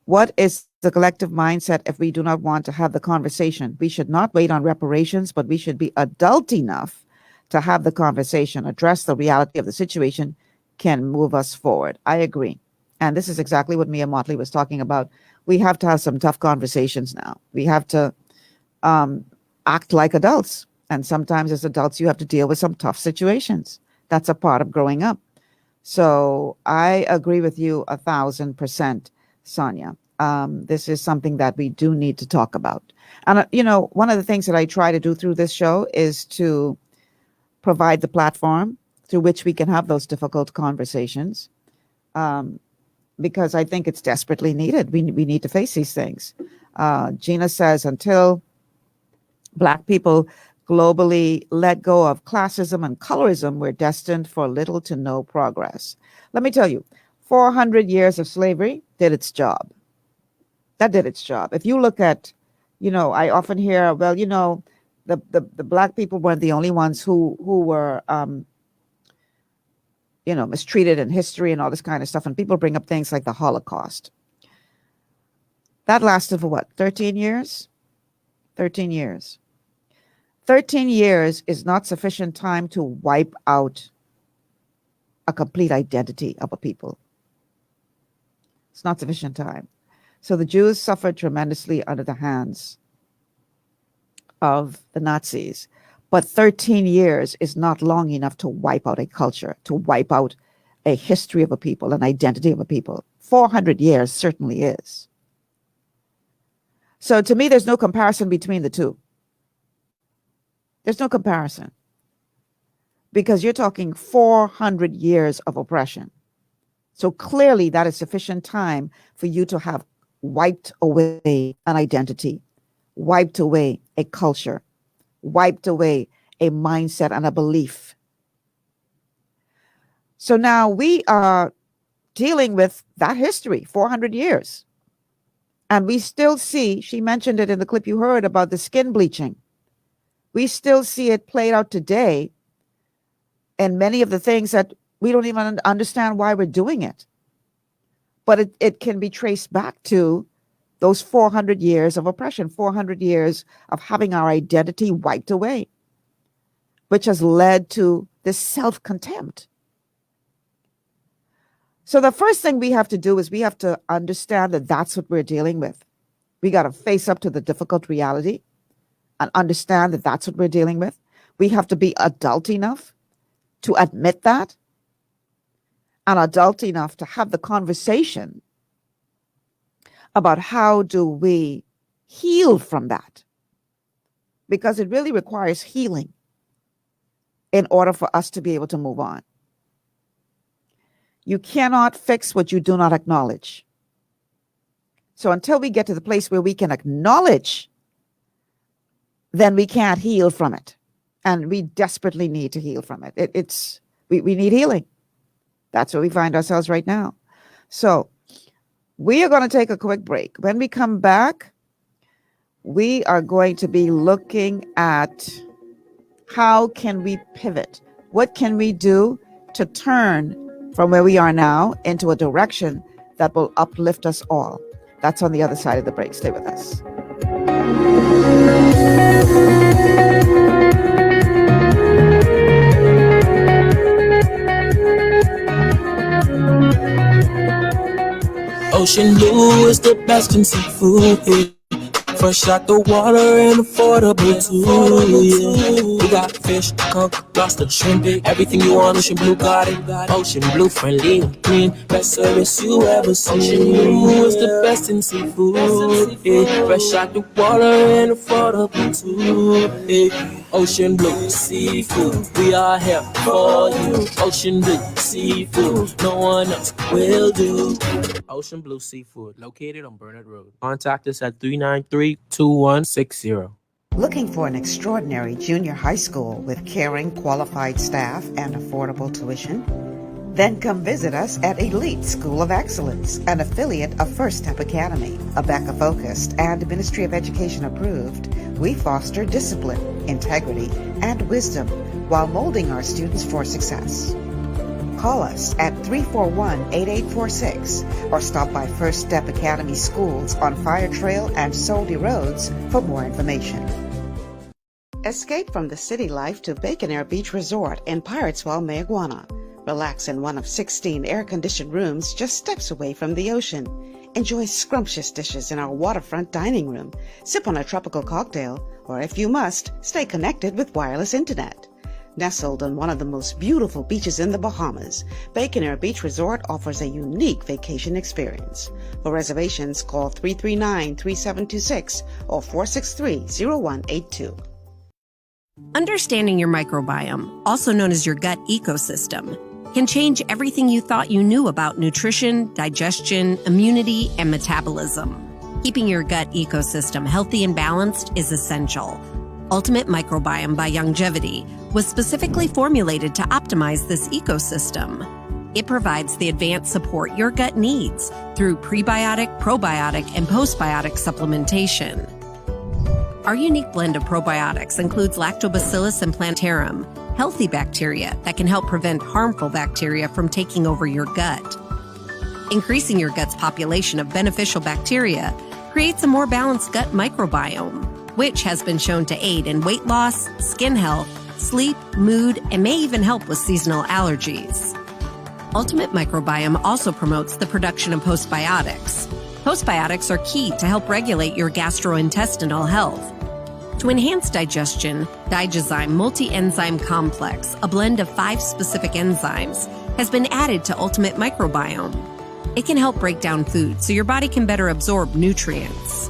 what is the collective mindset if we do not want to have the conversation? We should not wait on reparations, but we should be adult enough to have the conversation, address the reality of the situation, can move us forward. I agree. And this is exactly what Mia Motley was talking about. We have to have some tough conversations now. We have to act like adults. And sometimes as adults, you have to deal with some tough situations. That's a part of growing up. So I agree with you 1,000% Sonia. This is something that we do need to talk about. And, one of the things that I try to do through this show is to provide the platform through which we can have those difficult conversations, because I think it's desperately needed. We need to face these things. Gina says, until Black people globally let go of classism and colorism, we're destined for little to no progress. Let me tell you, 400 years of slavery did its job. That did its job. If you look at, I often hear, well, the Black people weren't the only ones who were, mistreated in history and all this kind of stuff. And people bring up things like the Holocaust. That lasted for what, 13 years? 13 years. 13 years is not sufficient time to wipe out a complete identity of a people. It's not sufficient time. So the Jews suffered tremendously under the hands of the Nazis. But 13 years is not long enough to wipe out a culture, to wipe out a history of a people, an identity of a people. 400 years certainly is. So to me, there's no comparison between the two. There's no comparison. Because you're talking 400 years of oppression. So clearly that is sufficient time for you to have wiped away an identity, wiped away a culture, wiped away a mindset and a belief. So now we are dealing with that history, 400 years. And we still see, she mentioned it in the clip you heard about the skin bleaching. We still see it played out today in many of the things that we don't even understand why we're doing it. But it can be traced back to those 400 years of oppression, 400 years of having our identity wiped away, which has led to this self-contempt. So the first thing we have to do is we have to understand that that's what we're dealing with. We got to face up to the difficult reality and understand that that's what we're dealing with. We have to be adult enough to admit that, and adult enough to have the conversation about how do we heal from that, because it really requires healing in order for us to be able to move on. You cannot fix what you do not acknowledge. So until we get to the place where we can acknowledge, then we can't heal from it. And we desperately need to heal from it. We need healing. That's where we find ourselves right now. So we are going to take a quick break. When we come back, we are going to be looking at how can we pivot? What can we do to turn from where we are now into a direction that will uplift us all? That's on the other side of the break. Stay with us. Ocean blue is the best in seafood. Fresh out the water and affordable too. Yeah. We got fish, conch, lobster, shrimp, everything you want. Ocean blue got it. Ocean blue, friendly and clean, best service you ever seen. Ocean blue is the best in seafood. Yeah. Fresh out the water and affordable too. Yeah. Ocean blue seafood, we are here for you. Ocean blue seafood, no one else will do. Ocean Blue Seafood, located on Burnett Road. Contact us at 393-2160. Looking for an extraordinary junior high school with caring, qualified staff and affordable tuition? Then come visit us at Elite School of Excellence, an affiliate of First Step Academy. ABECA-focused and Ministry of Education approved, we foster discipline, integrity, and wisdom while molding our students for success. Call us at 341-8846 or stop by First Step Academy Schools on Fire Trail and Soldy Roads for more information. Escape from the city life to Bacon Air Beach Resort in Pirateswell, Mayaguana. Relax in one of 16 air-conditioned rooms just steps away from the ocean. Enjoy scrumptious dishes in our waterfront dining room. Sip on a tropical cocktail, or if you must, stay connected with wireless internet. Nestled on one of the most beautiful beaches in the Bahamas, Bacon Air Beach Resort offers a unique vacation experience. For reservations, call 339-3726 or 463-0182. Understanding your microbiome, also known as your gut ecosystem, can change everything you thought you knew about nutrition, digestion, immunity, and metabolism. Keeping your gut ecosystem healthy and balanced is essential. Ultimate Microbiome by Longevity was specifically formulated to optimize this ecosystem. It provides the advanced support your gut needs through prebiotic, probiotic, and postbiotic supplementation. Our unique blend of probiotics includes Lactobacillus and Plantarum, healthy bacteria that can help prevent harmful bacteria from taking over your gut. Increasing your gut's population of beneficial bacteria creates a more balanced gut microbiome, which has been shown to aid in weight loss, skin health, sleep, mood, and may even help with seasonal allergies. Ultimate Microbiome also promotes the production of postbiotics. Postbiotics are key to help regulate your gastrointestinal health. To enhance digestion, Digizyme Multi-Enzyme Complex, a blend of 5 specific enzymes, has been added to Ultimate Microbiome. It can help break down food so your body can better absorb nutrients.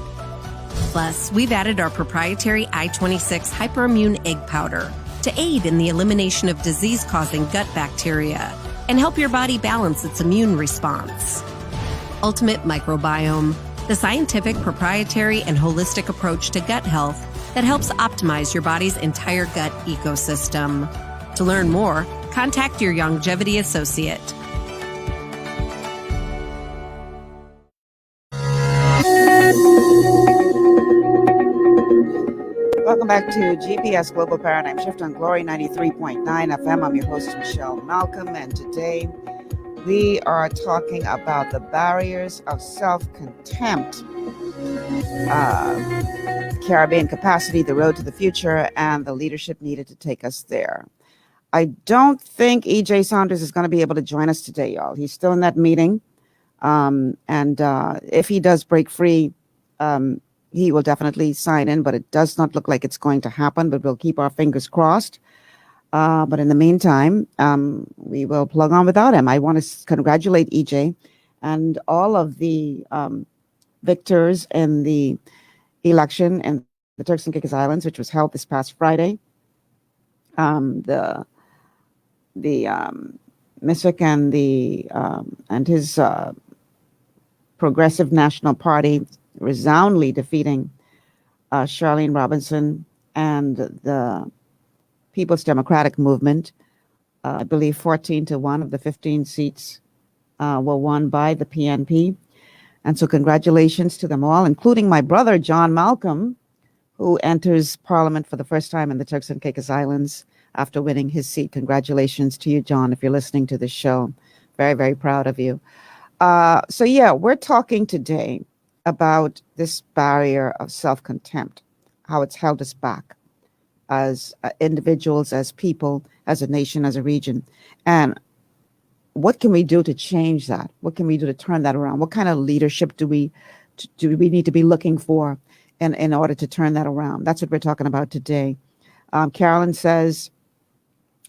Plus, we've added our proprietary I-26 hyperimmune egg powder to aid in the elimination of disease-causing gut bacteria and help your body balance its immune response. Ultimate Microbiome, the scientific, proprietary, and holistic approach to gut health that helps optimize your body's entire gut ecosystem. To learn more, contact your Longevity associate. Welcome back to GPS Global Paradigm Shift on Glory 93.9 FM. I'm your host, Michelle Malcolm, and today we are talking about the barriers of self-contempt, Caribbean capacity, the road to the future, and the leadership needed to take us there. I don't think EJ Saunders is going to be able to join us today, y'all. He's still in that meeting. And if he does break free, he will definitely sign in, but it does not look like it's going to happen, but we'll keep our fingers crossed. But in the meantime, we will plug on without him. I want to congratulate EJ and all of the victors in the election in the Turks and Caicos Islands, which was held this past Friday. The Miswick and his Progressive National Party resoundingly defeating Charlene Robinson and the People's Democratic Movement. I believe 14-1 of the 15 seats were won by the PNP. And so congratulations to them all, including my brother, John Malcolm, who enters Parliament for the first time in the Turks and Caicos Islands after winning his seat. Congratulations to you, John, if you're listening to this show. Very, very proud of you. So yeah, we're talking today about this barrier of self-contempt, how it's held us back as individuals, as people, as a nation, as a region. And what can we do to change that? What can we do to turn that around? What kind of leadership do we need to be looking for in order to turn that around? That's what we're talking about today. Carolyn says,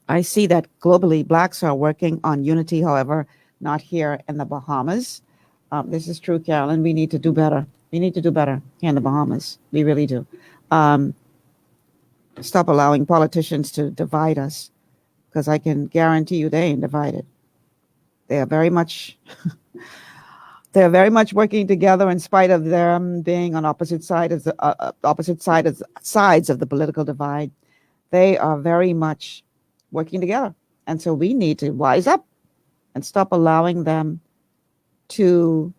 I see that globally Blacks are working on unity, however, not here in the Bahamas. This is true, Carolyn. We need to do better. We need to do better here in the Bahamas. We really do. Stop allowing politicians to divide us, because I can guarantee you they ain't divided. They are very much working together in spite of them being on opposite sides of the political divide. They are very much working together. And so we need to wise up and stop allowing them to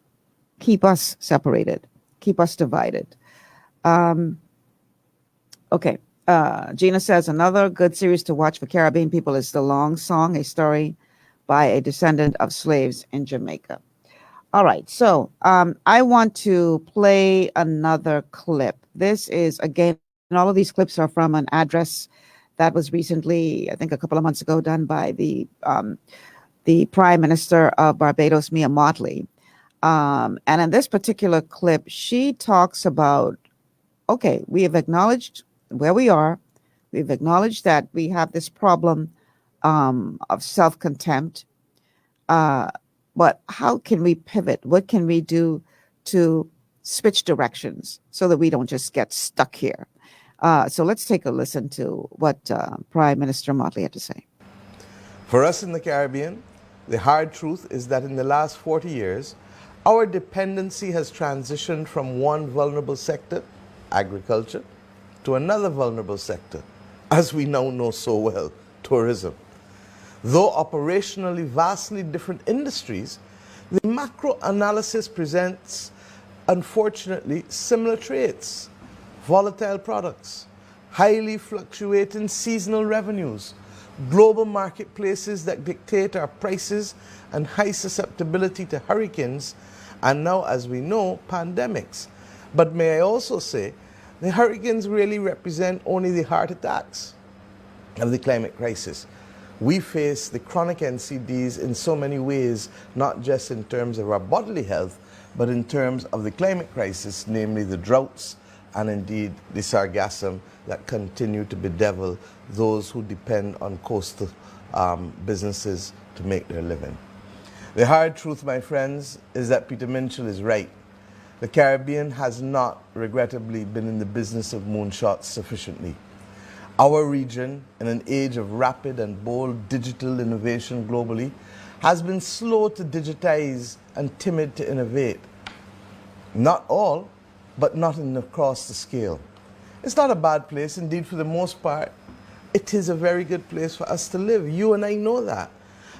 keep us separated, keep us divided. Okay. Gina says, another good series to watch for Caribbean people is The Long Song, a story by a descendant of slaves in Jamaica. All right. So I want to play another clip. This is, again, and all of these clips are from an address that was recently, I think a couple of months ago, done by the Prime Minister of Barbados, Mia Mottley. And in this particular clip, she talks about, okay, we have acknowledged where we are. We've acknowledged that we have this problem of self-contempt. But how can we pivot? What can we do to switch directions so that we don't just get stuck here? So let's take a listen to what Prime Minister Motley had to say. For us in the Caribbean, the hard truth is that in the last 40 years, our dependency has transitioned from one vulnerable sector, agriculture, to another vulnerable sector, as we now know so well, tourism. Though operationally vastly different industries, the macro analysis presents, unfortunately, similar traits: volatile products, highly fluctuating seasonal revenues, global marketplaces that dictate our prices, and high susceptibility to hurricanes, and now, as we know, pandemics. But may I also say, the hurricanes really represent only the heart attacks of the climate crisis. We face the chronic NCDs in so many ways, not just in terms of our bodily health, but in terms of the climate crisis, namely the droughts and indeed the sargassum that continue to bedevil those who depend on coastal businesses to make their living. The hard truth, my friends, is that Peter Minshall is right. The Caribbean has not, regrettably, been in the business of moonshots sufficiently. Our region, in an age of rapid and bold digital innovation globally, has been slow to digitize and timid to innovate. Not all, but not across the scale. It's not a bad place. Indeed, for the most part, it is a very good place for us to live. You and I know that.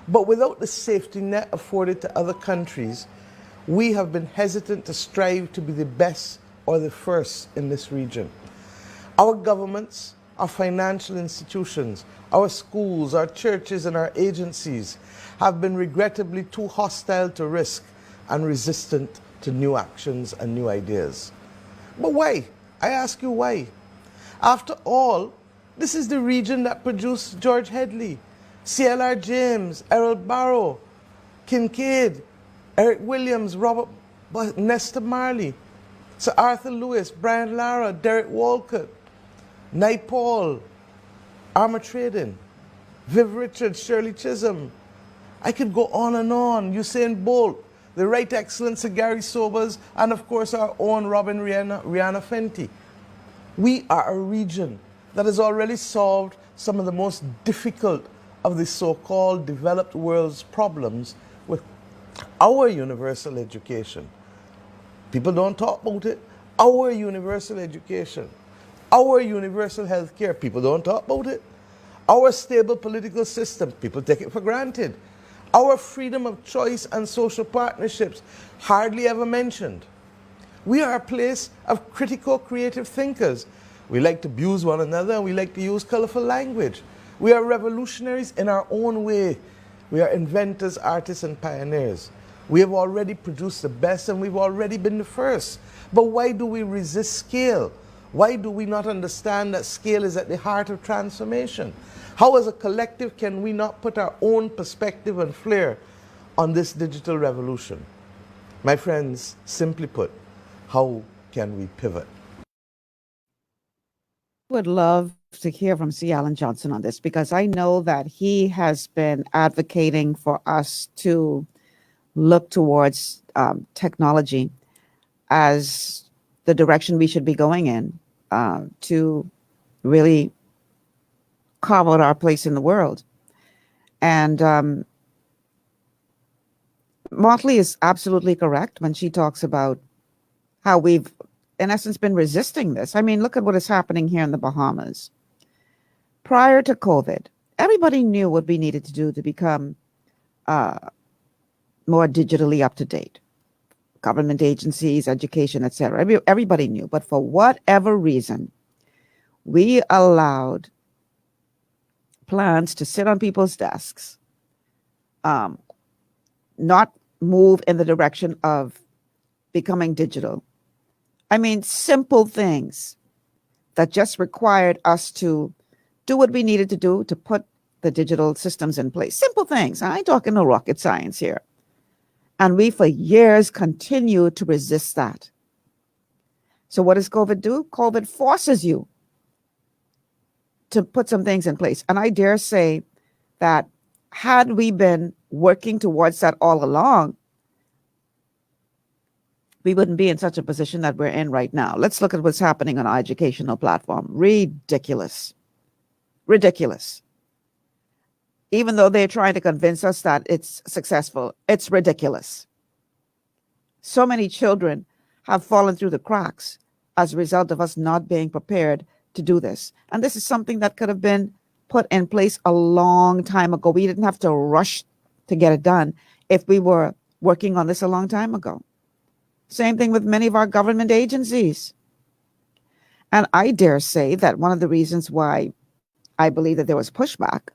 But without the safety net afforded to other countries, we have been hesitant to strive to be the best or the first in this region. Our governments, our financial institutions, our schools, our churches, and our agencies have been regrettably too hostile to risk and resistant to new actions and new ideas. But why? I ask you why. After all, this is the region that produced George Headley, C.L.R. James, Errol Barrow, Kincaid, Eric Williams, Robert Nesta Marley, Sir Arthur Lewis, Brian Lara, Derek Walcott, Naipaul, Armour Trading, Viv Richards, Shirley Chisholm. I could go on and on. Usain Bolt, the Right Excellency Gary Sobers, and of course our own Robin Rihanna Fenty. We are a region that has already solved some of the most difficult of the so-called developed world's problems with our universal education. People don't talk about it. Our universal education. Our universal health care, people don't talk about it. Our stable political system, people take it for granted. Our freedom of choice and social partnerships, hardly ever mentioned. We are a place of critical, creative thinkers. We like to abuse one another, and we like to use colorful language. We are revolutionaries in our own way. We are inventors, artists, and pioneers. We have already produced the best, and we've already been the first. But why do we resist scale? Why do we not understand that scale is at the heart of transformation? How as a collective can we not put our own perspective and flair on this digital revolution? My friends, simply put, how can we pivot? Would love to hear from C. Alan Johnson on this, because I know that he has been advocating for us to look towards technology as the direction we should be going in to really carve out our place in the world. And Motley is absolutely correct when she talks about how we've, in essence, been resisting this. I mean, look at what is happening here in the Bahamas. Prior to COVID, everybody knew what we needed to do to become more digitally up to date. Government agencies, education, etc. Everybody knew. But for whatever reason, we allowed plans to sit on people's desks, not move in the direction of becoming digital. I mean, simple things that just required us to do what we needed to do to put the digital systems in place. Simple things. I ain't talking no rocket science here. And we, for years, continued to resist that. So what does COVID do? COVID forces you to put some things in place. And I dare say that had we been working towards that all along, we wouldn't be in such a position that we're in right now. Let's look at what's happening on our educational platform. Ridiculous. Ridiculous. Even though they're trying to convince us that it's successful, it's ridiculous. So many children have fallen through the cracks as a result of us not being prepared to do this. And this is something that could have been put in place a long time ago. We didn't have to rush to get it done if we were working on this a long time ago. Same thing with many of our government agencies. And I dare say that one of the reasons why I believe that there was pushback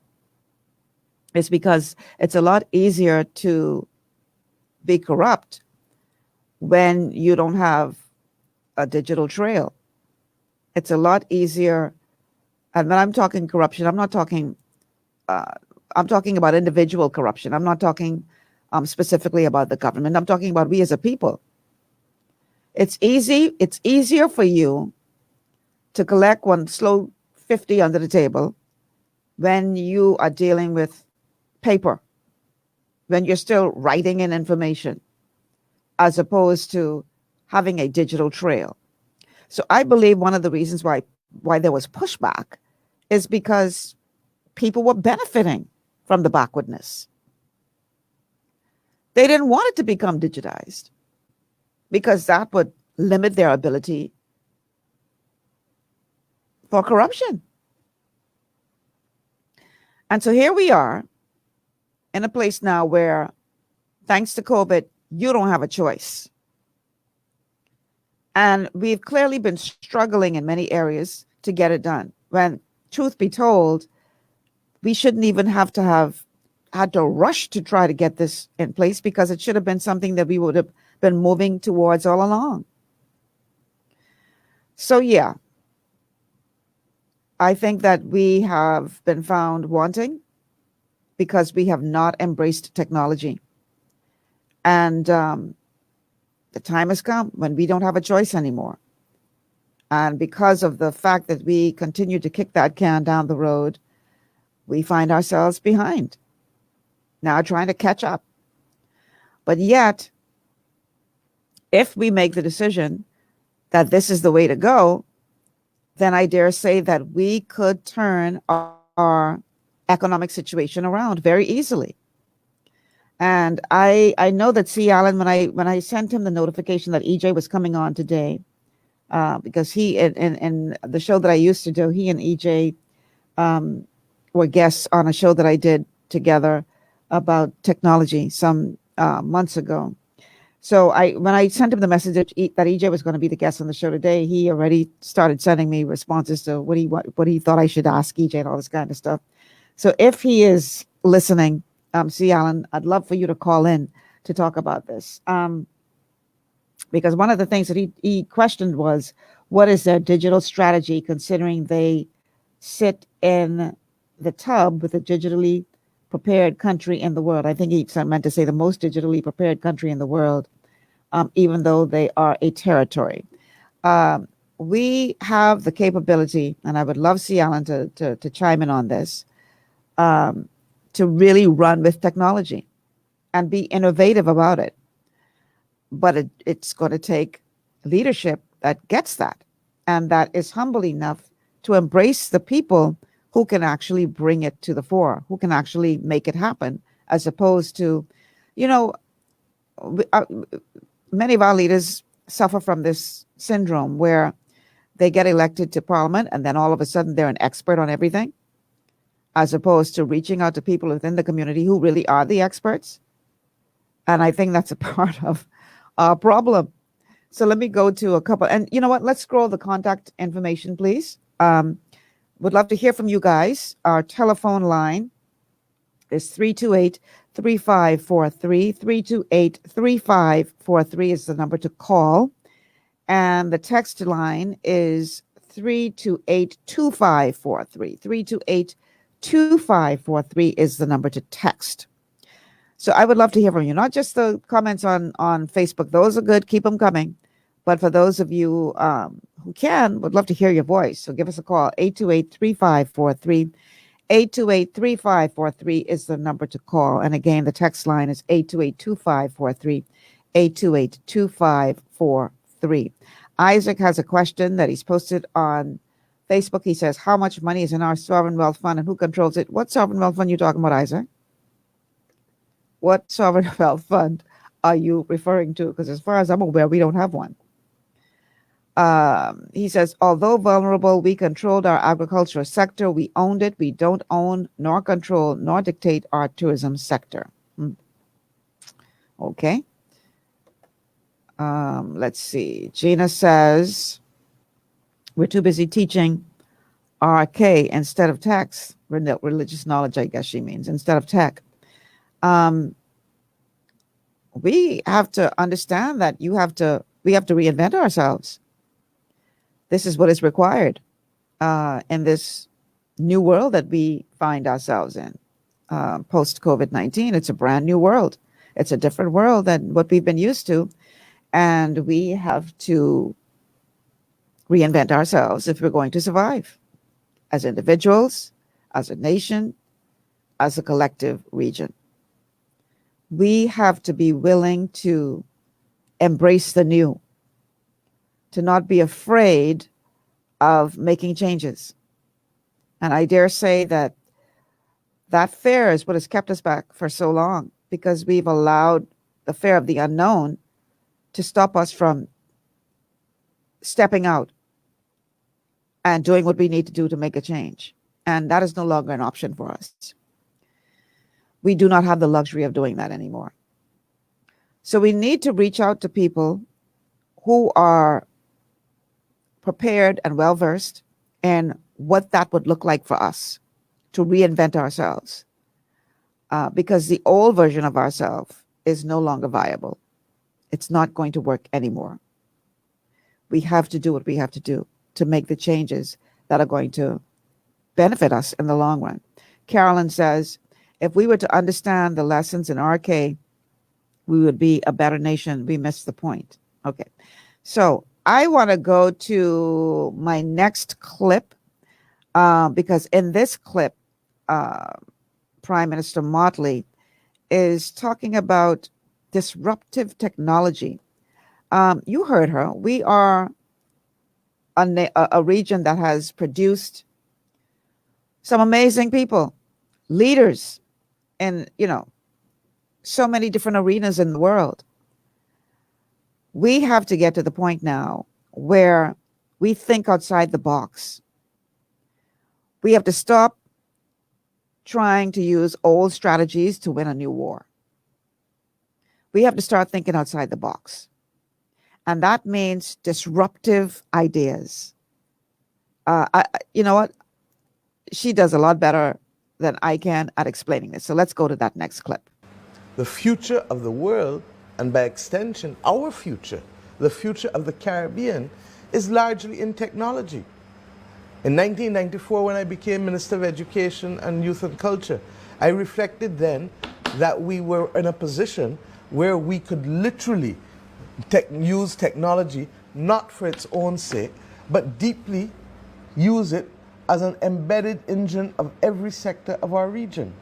is because it's a lot easier to be corrupt when you don't have a digital trail. It's a lot easier. And when I'm talking corruption, I'm talking about individual corruption. I'm not talking specifically about the government. I'm talking about we as a people. It's easier for you to collect one slow 50 under the table when you are dealing with paper, when you're still writing in information, as opposed to having a digital trail. So I believe one of the reasons why there was pushback is because people were benefiting from the backwardness. They didn't want it to become digitized because that would limit their ability for corruption. And so here we are in a place now where, thanks to COVID, you don't have a choice. And we've clearly been struggling in many areas to get it done. When, truth be told, we shouldn't even have had to rush to try to get this in place, because it should have been something that we would have been moving towards all along. So yeah, I think that we have been found wanting because we have not embraced technology. And the time has come when we don't have a choice anymore. And because of the fact that we continue to kick that can down the road, we find ourselves behind, now trying to catch up. But yet, if we make the decision that this is the way to go, then I dare say that we could turn our economic situation around very easily. And I know that C. Allen, when I sent him the notification that EJ was coming on today, because he in the show that I used to do, he and EJ were guests on a show that I did together about technology some months ago. So when I sent him the message that EJ was going to be the guest on the show today, he already started sending me responses to what he thought I should ask EJ and all this kind of stuff. So if he is listening, C. Allen, I'd love for you to call in to talk about this. Because one of the things that he questioned was, what is their digital strategy, considering they sit in the tub with a digitally prepared country in the world? I think he meant to say the most digitally prepared country in the world, even though they are a territory. We have the capability, and I would love C. Allen to chime in on this, to really run with technology and be innovative about it. But it's going to take leadership that gets that, and that is humble enough to embrace the people who can actually bring it to the fore, who can actually make it happen, as opposed to, many of our leaders suffer from this syndrome where they get elected to parliament and then all of a sudden they're an expert on everything, as opposed to reaching out to people within the community who really are the experts. And I think that's a part of our problem. So let me go to a couple. And you know what? Let's scroll the contact information, please. Would love to hear from you guys. Our telephone line is 328-3543. 328-3543 is the number to call. And the text line is 328-2543. 328-2543 is the number to text. So I would love to hear from you, not just the comments on Facebook. Those are good. Keep them coming. But for those of you who can would love to hear your voice. So give us a call, 828-3543. 828-3543 is the number to call. And again, the text line is 828-2543, 828-2543. Isaac has a question that he's posted on Facebook. He says, how much money is in our sovereign wealth fund and who controls it? What sovereign wealth fund are you talking about, Isaac? What sovereign wealth fund are you referring to? Because as far as I'm aware, we don't have one. He says, although vulnerable, we controlled our agricultural sector. We owned it. We don't own, nor control, nor dictate our tourism sector. Okay. Let's see. Gina says, we're too busy teaching RK instead of text. Religious knowledge, I guess she means, instead of tech. We have to understand that we have to reinvent ourselves. This is what is required in this new world that we find ourselves in post COVID-19. It's a brand new world. It's a different world than what we've been used to. And we have to reinvent ourselves if we're going to survive as individuals, as a nation, as a collective region. We have to be willing to embrace the new, to not be afraid of making changes. And I dare say that fear is what has kept us back for so long, because we've allowed the fear of the unknown to stop us from stepping out and doing what we need to do to make a change. And that is no longer an option for us. We do not have the luxury of doing that anymore. So we need to reach out to people who are prepared and well-versed in what that would look like for us to reinvent ourselves. Because the old version of ourselves is no longer viable. It's not going to work anymore. We have to do what we have to do to make the changes that are going to benefit us in the long run. Carolyn says, if we were to understand the lessons in RK, we would be a better nation. We missed the point. Okay. So I want to go to my next clip because in this clip, Prime Minister Motley is talking about disruptive technology. You heard her. We are a region that has produced some amazing people, leaders in, so many different arenas in the world. We have to get to the point now where we think outside the box. We have to stop trying to use old strategies to win a new war. We have to start thinking outside the box. And that means disruptive ideas. You know what? She does a lot better than I can at explaining this. So let's go to that next clip. The future of the world, and by extension, our future, the future of the Caribbean, is largely in technology. In 1994, when I became Minister of Education and Youth and Culture, I reflected then that we were in a position where we could literally use technology not for its own sake, but deeply use it as an embedded engine of every sector of our region.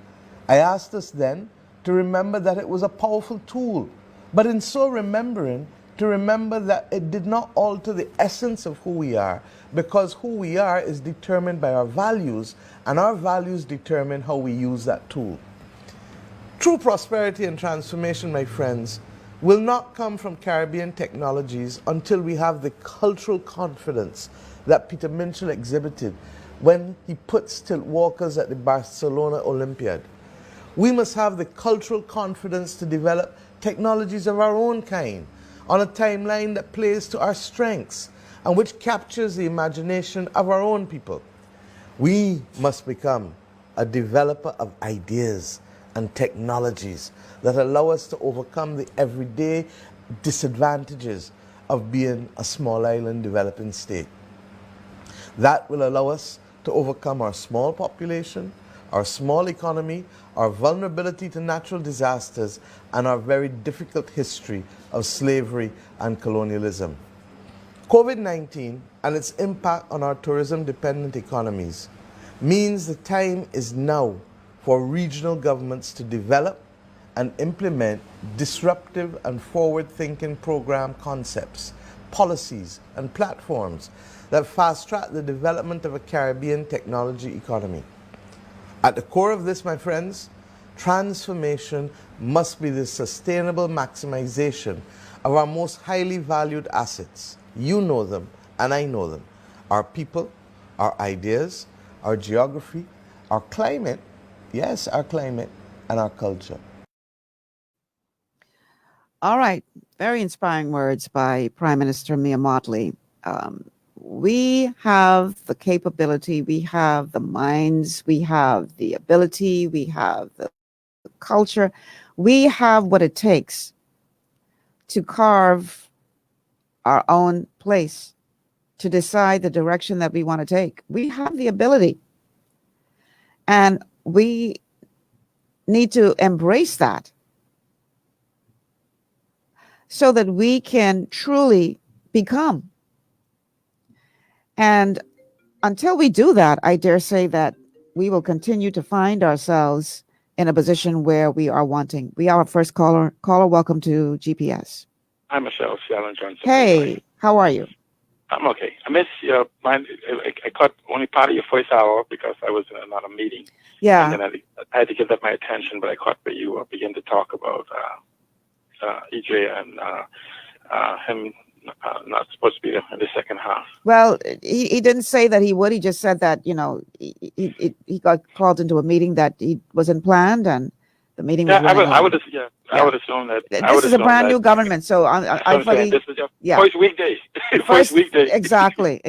I asked us then to remember that it was a powerful tool, but in so remembering, to remember that it did not alter the essence of who we are, because who we are is determined by our values, and our values determine how we use that tool. True prosperity and transformation, my friends, will not come from Caribbean technologies until we have the cultural confidence that Peter Minshall exhibited when he put stilt walkers at the Barcelona Olympiad. We must have the cultural confidence to develop technologies of our own kind on a timeline that plays to our strengths and which captures the imagination of our own people. We must become a developer of ideas and technologies that allow us to overcome the everyday disadvantages of being a small island developing state. That will allow us to overcome our small population, our small economy, our vulnerability to natural disasters, and our very difficult history of slavery and colonialism. COVID-19 and its impact on our tourism-dependent economies means the time is now for regional governments to develop and implement disruptive and forward-thinking program concepts, policies, and platforms that fast-track the development of a Caribbean technology economy. At the core of this, my friends, transformation must be the sustainable maximization of our most highly valued assets. You know them, and I know them. Our people, our ideas, our geography, our climate, yes, our climate, and our culture. All right. Very inspiring words by Prime Minister Mia Mottley. We have the capability, we have the minds, we have the ability, we have the culture, we have what it takes to carve our own place, to decide the direction that we want to take. We have the ability. And we need to embrace that so that we can truly become. And until we do that, I dare say that we will continue to find ourselves in a position where we are wanting. We are our first caller. Caller, welcome to GPS. Hi, Michelle. Alan Johnson. Hey, how are you? I'm okay. I missed your mine. I caught only part of your first hour because I was in another meeting. Yeah. And then I had to give that my attention, but I caught where you began to talk about EJ and him not supposed to be in the second half. Well, he didn't say that he would. He just said that, you know, he got called into a meeting that he wasn't planned, and the meeting was I would assume that. This is a brand new government, so I fully. This is your first weekday. First weekday. Exactly.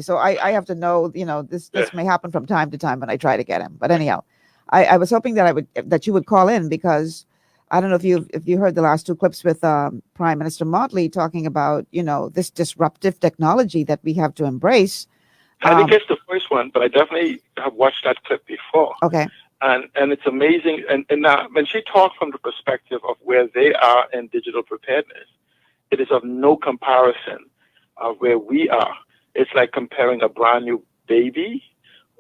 So I have to know, you know, this may happen from time to time when I try to get him. But anyhow, I was hoping that you would call in, because I don't know if you heard the last two clips with Prime Minister Mottley talking about, you know, this disruptive technology that we have to embrace. I think it's the first one, but I definitely have watched that clip before. Okay. And it's amazing. And when she talked from the perspective of where they are in digital preparedness, it is of no comparison of where we are. It's like comparing a brand new baby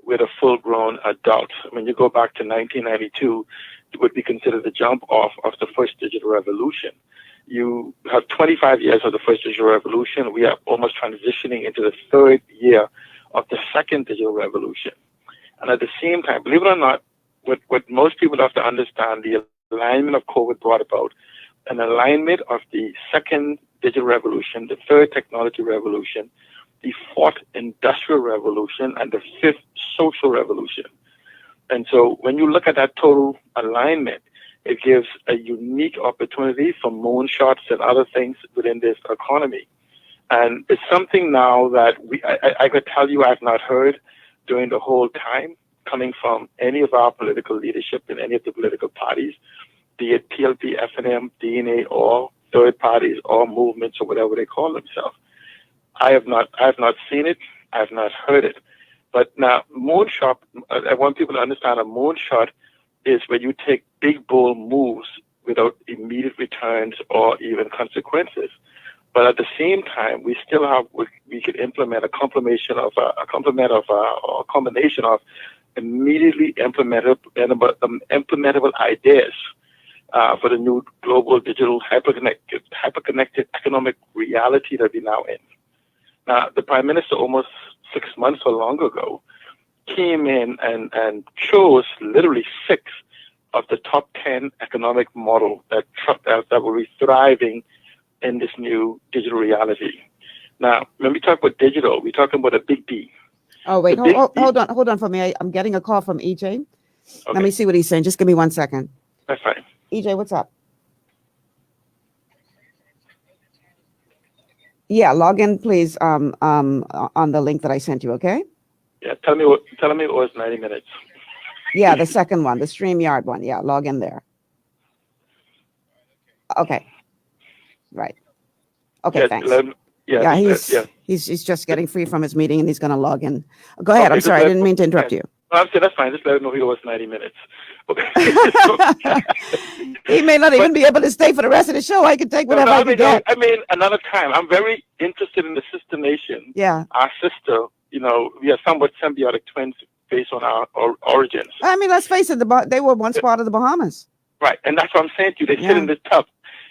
with a full-grown adult. When you go back to 1992, it would be considered the jump off of the first digital revolution. You have 25 years of the first digital revolution. We are almost transitioning into the third year of the second digital revolution. And at the same time, believe it or not, what most people have to understand, the alignment of COVID brought about an alignment of the second digital revolution, the third technology revolution, the fourth industrial revolution, and the fifth social revolution. And so when you look at that total alignment, it gives a unique opportunity for moonshots and other things within this economy. And it's something now that I could tell you I've not heard during the whole time coming from any of our political leadership in any of the political parties, be it PLP, FNM, DNA, or third parties, or movements, or whatever they call themselves. I have not seen it. I have not heard it. But now, moonshot, I want people to understand a moonshot is when you take big, bold moves without immediate returns or even consequences. But at the same time, we still have, we could implement a combination of immediately implementable ideas for the new global digital hyperconnected economic reality that we're now in. Now, the Prime Minister almost 6 months or longer ago came in and chose literally 6 of the top 10 economic models that will be thriving in this new digital reality. Now, when we talk about digital, we're talking about a big D. Oh, wait, hold on for me. I'm getting a call from EJ. Okay. Let me see what he's saying. Just give me 1 second. That's fine. EJ, what's up? Yeah, log in, please, on the link that I sent you, okay? Yeah, tell me it was 90 minutes. Yeah, the second one, the StreamYard one. Yeah, log in there. Okay. Right. Okay, thanks. He's just getting free from his meeting, and he's going to log in. Go ahead. I'm sorry. I didn't mean to interrupt you. No, I'm saying that's fine. Just let him know he was 90 minutes. He may not even be able to stay for the rest of the show. I can take whatever I can get. I mean, another time. I'm very interested in the sister nation. Yeah. Our sister, you know, we are somewhat symbiotic twins based on our origins. I mean, let's face it, they were once part of the Bahamas. Right, and that's what I'm saying to you. They sit in the tub.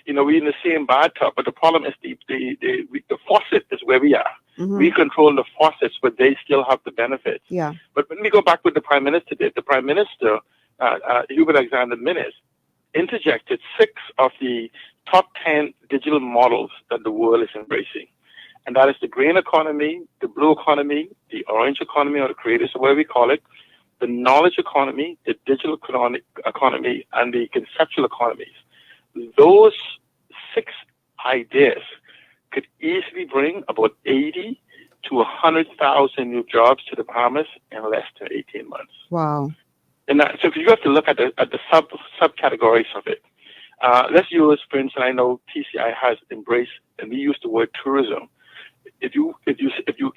You know, we're in the same bathtub, but the problem is the faucet is where we are. Mm-hmm. We control the faucets, but they still have the benefits. Yeah. But when we go back with the Prime Minister did, the Prime Minister, Hubert Alexander Minnis, interjected 6 of the top 10 digital models that the world is embracing. And that is the green economy, the blue economy, the orange economy, or the creative, so whatever we call it, the knowledge economy, the digital economy, and the conceptual economies. Those 6 ideas could easily bring about 80 to 100,000 new jobs to the Bahamas in less than 18 months. Wow. And so you have to look at the subcategories of it. Let's use, for instance, I know TCI has embraced, and we use the word tourism. If you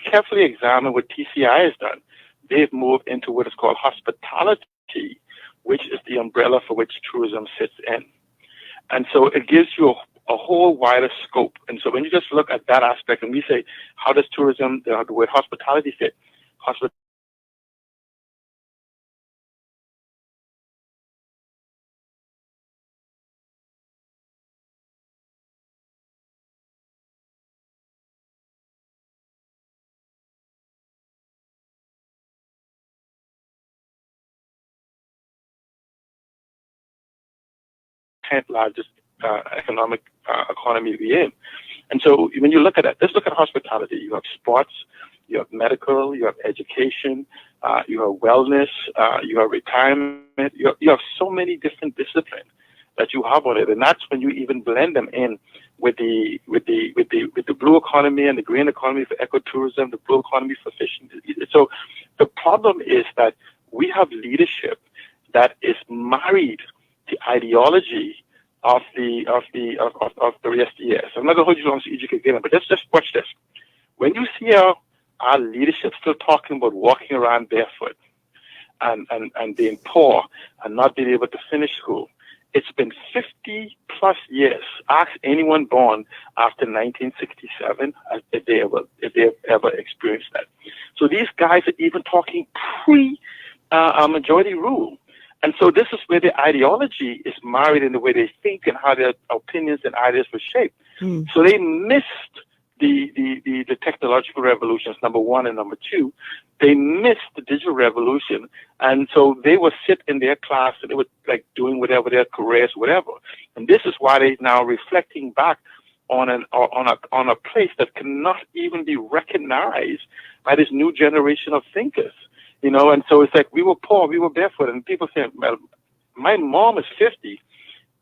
carefully examine what TCI has done, they've moved into what is called hospitality, which is the umbrella for which tourism sits in. And so it gives you a whole wider scope. And so when you just look at that aspect and we say, how does tourism, the word hospitality fit? Largest economic economy we're in. And so when you look at it, let's look at hospitality. You have sports, you have medical, you have education, you have wellness, you have retirement, you have so many different disciplines that you have on it. And that's when you even blend them in with the blue economy and the green economy for ecotourism, the blue economy for fishing. So the problem is that we have leadership that is married to ideology of the SDS. I'm not going to hold you long so you can get it, but just watch this. When you see our leadership still talking about walking around barefoot and being poor and not being able to finish school, it's been 50 plus years. Ask anyone born after 1967 if they ever experienced that. So these guys are even talking pre-majority rule. And so this is where the ideology is married in the way they think and how their opinions and ideas were shaped. So they missed the technological revolutions, number one, and number two. They missed the digital revolution. And so they would sit in their class and they were like doing whatever, their careers, whatever. And this is why they're now reflecting back on a place that cannot even be recognized by this new generation of thinkers. You know, and so it's like we were poor, we were barefoot, and people say, well, my mom is 50,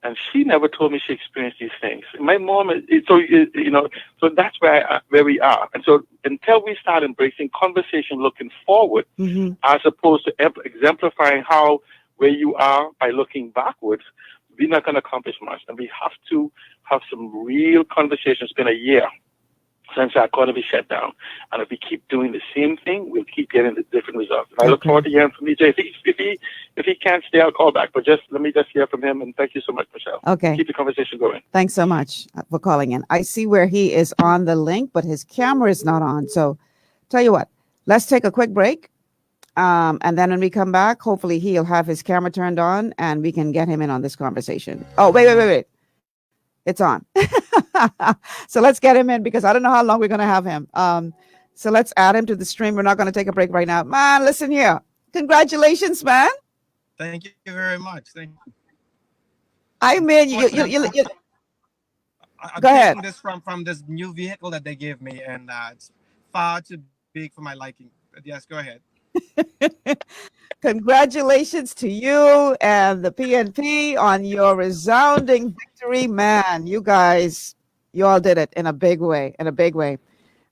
and she never told me she experienced these things. My mom is, so that's where we are. And so until we start embracing conversation looking forward, as opposed to exemplifying where you are by looking backwards, we're not going to accomplish much. And we have to have some real conversations. It's been a year since our economy shut down. And if we keep doing the same thing, we'll keep getting the different results. And I look forward to hearing from EJ. If he can't stay, I'll call back. But let me hear from him. And thank you so much, Michelle. Okay. Keep the conversation going. Thanks so much for calling in. I see where he is on the link, but his camera is not on. So tell you what, let's take a quick break. And then when we come back, hopefully he'll have his camera turned on and we can get him in on this conversation. Oh, wait. It's on. So let's get him in because I don't know how long we're going to have him. So let's add him to the stream. We're not going to take a break right now. Man, listen here. Congratulations, man. Thank you very much. Thank you. I mean, you I'm go ahead. taking this from this new vehicle that they gave me, and it's far too big for my liking. But yes, go ahead. Congratulations to you and the PNP on your resounding victory, man. You guys, you all did it in a big way,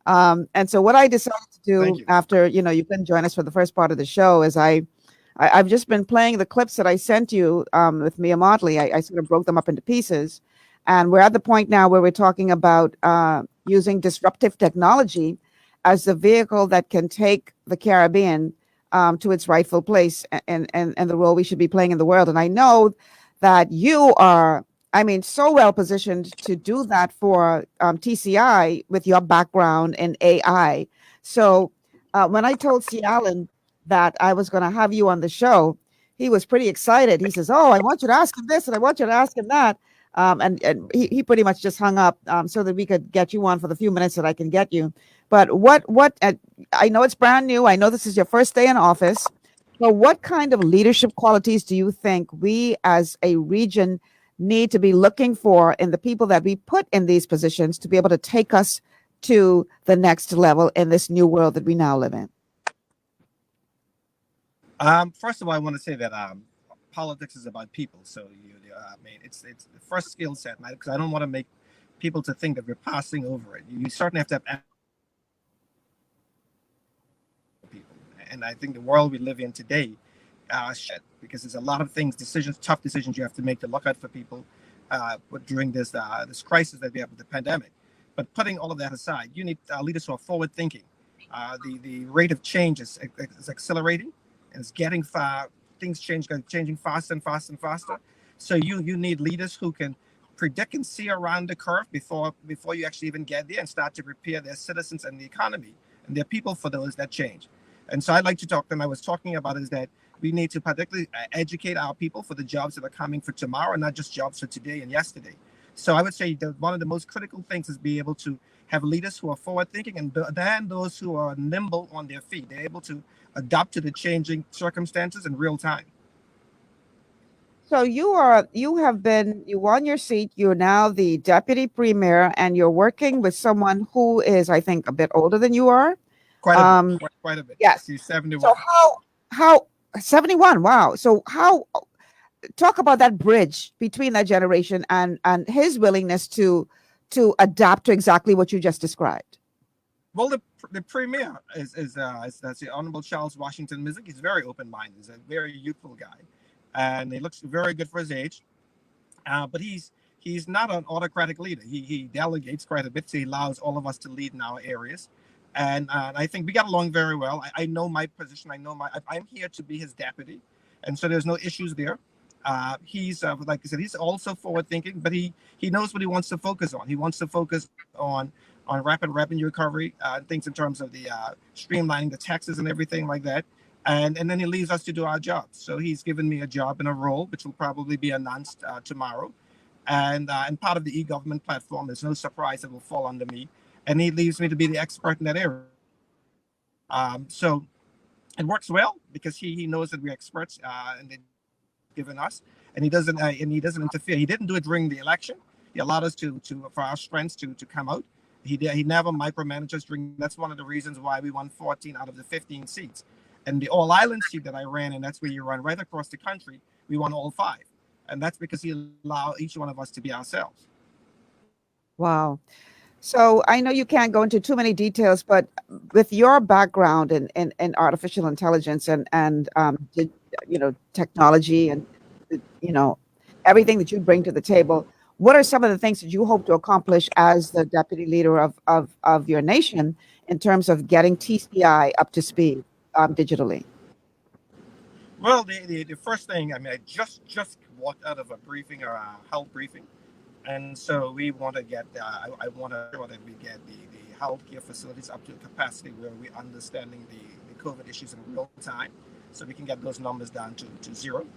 And so what I decided to do after, you couldn't join us for the first part of the show is I've just been playing the clips that I sent you with Mia Motley. I sort of broke them up into pieces. And we're at the point now where we're talking about using disruptive technology as the vehicle that can take the Caribbean to its rightful place and the role we should be playing in the world. And I know that you are, I mean, so well positioned to do that for TCI with your background in AI. So when I told C. Allen that I was going to have you on the show, he was pretty excited. He says, "Oh, I want you to ask him this and I want you to ask him that." And he pretty much just hung up so that we could get you on for the few minutes that I can get you. But what I know it's brand new. I know this is your first day in office. But what kind of leadership qualities do you think we as a region need to be looking for in the people that we put in these positions to be able to take us to the next level in this new world that we now live in? First of all, I want to say that politics is about people. So I mean, it's the first skill set, because I don't want to make people to think that we're passing over it. You certainly have to have people, and I think the world we live in today, because there's a lot of things, tough decisions you have to make to look out for people during this crisis that we have with the pandemic. But putting all of that aside, you need leaders who are forward thinking. The rate of change is accelerating, and it's getting far. Things changing faster and faster and faster. So you need leaders who can predict and see around the curve before you actually even get there and start to prepare their citizens and the economy and their people for those that change. And so I'd like to talk to them. I was talking about is that we need to particularly educate our people for the jobs that are coming for tomorrow, and not just jobs for today and yesterday. So I would say that one of the most critical things is be able to have leaders who are forward thinking, and then those who are nimble on their feet. They're able to adapt to the changing circumstances in real time. So you won your seat. You're now the deputy premier, and you're working with someone who is, I think, a bit older than you are. Quite a bit. Yes. He's 71. So how 71? Wow. So talk about that bridge between that generation and his willingness to adapt to exactly what you just described. Well, the premier is that's the Honorable Charles Washington Mizik. He's very open-minded. He's a very youthful guy, and he looks very good for his age. But he's not an autocratic leader. He delegates quite a bit, so he allows all of us to lead in our areas. And I think we got along very well. I know my position. I'm here to be his deputy, and so there's no issues there. He's like I said, he's also forward-thinking, but he knows what he wants to focus on. He wants to focus on rapid revenue recovery, things in terms of the streamlining the taxes and everything like that. And then he leaves us to do our jobs. So he's given me a job and a role, which will probably be announced tomorrow. And part of the e-government platform, there's no surprise it will fall under me. And he leaves me to be the expert in that area. So it works well because he knows that we're experts and they've given us, and he doesn't interfere. He didn't do it during the election. He allowed us to for our strengths to come out. He never micromanaged us during. That's one of the reasons why we won 14 out of the 15 seats. And the All Island seat that I ran, and that's where you run right across the country, we won all 5. And that's because he allowed each one of us to be ourselves. Wow. So I know you can't go into too many details, but with your background in artificial intelligence and technology and everything that you bring to the table, what are some of the things that you hope to accomplish as the deputy leader of your nation in terms of getting TCI up to speed digitally? Well, the first thing, I mean, I just walked out of a briefing or a health briefing. And so we want to get, I want to sure that we get the healthcare facilities up to capacity where we're understanding the COVID issues in real time, so we can get those numbers down to 0.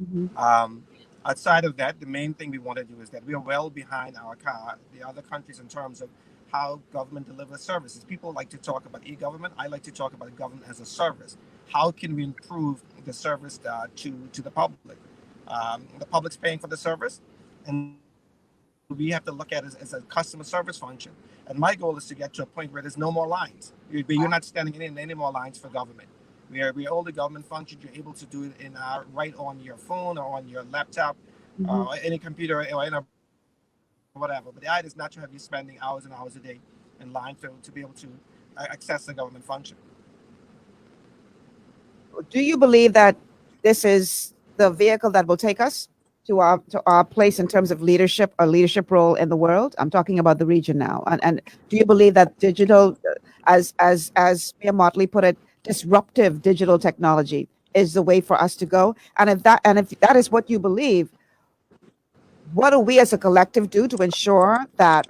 Mm-hmm. Outside of that, the main thing we want to do is that we are well behind the other countries in terms of how government delivers services. People like to talk about e-government. I like to talk about government as a service. How can we improve the service to the public? The public's paying for the service, and we have to look at it as a customer service function. And my goal is to get to a point where there's no more lines. You're not standing in any more lines for government. We all the government functions. You're able to do it right on your phone or on your laptop, or any computer or in a whatever. But the idea is not to have you spending hours and hours a day in line to be able to access the government function. Do you believe that this is the vehicle that will take us to our place in terms of leadership, our leadership role in the world? I'm talking about the region now. And do you believe that digital, as Mayor Motley put it, disruptive digital technology is the way for us to go. And if that is what you believe, what do we as a collective do to ensure that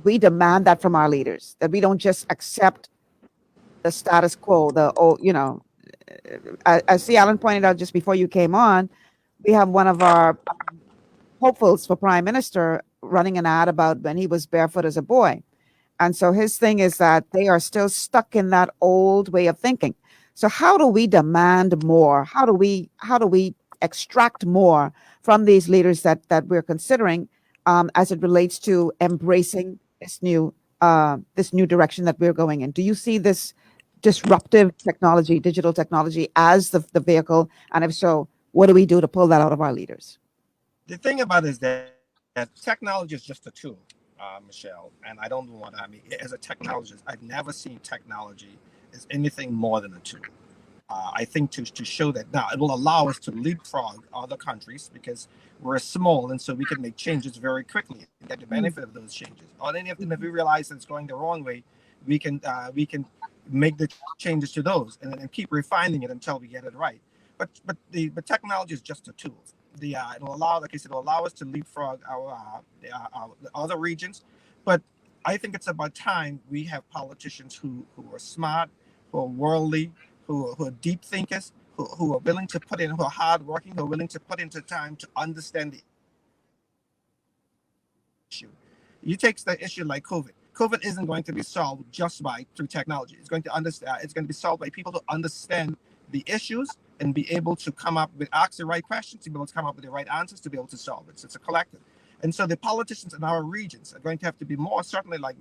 we demand that from our leaders, that we don't just accept the status quo, as C. Allen pointed out just before you came on, we have one of our hopefuls for prime minister running an ad about when he was barefoot as a boy. And so his thing is that they are still stuck in that old way of thinking. So how do we demand more? How do we extract more from these leaders that we're considering as it relates to embracing this new direction that we're going in? Do you see this disruptive technology, digital technology, as the vehicle? And if so, what do we do to pull that out of our leaders? The thing about it is that technology is just a tool, Michelle. And I don't want to, as a technologist, I've never seen technology as anything more than a tool. I think to show that now it will allow us to leapfrog other countries because we're small, and so we can make changes very quickly and get the benefit of those changes. Or then if we realize that it's going the wrong way, we can make the changes to those and then keep refining it until we get it right. But technology is just a tool. It will allow, like I said, it will allow us to leapfrog our other regions. But I think it's about time we have politicians who are smart, who are worldly, who are deep thinkers, who are willing to put in, who are hardworking, who are willing to put into time to understand the issue. You take the issue like COVID. COVID isn't going to be solved just through technology. It's going to be solved by people who understand the issues and be able to ask the right questions, to be able to come up with the right answers, to be able to solve it. So it's a collective. And so the politicians in our regions are going to have to be more, certainly like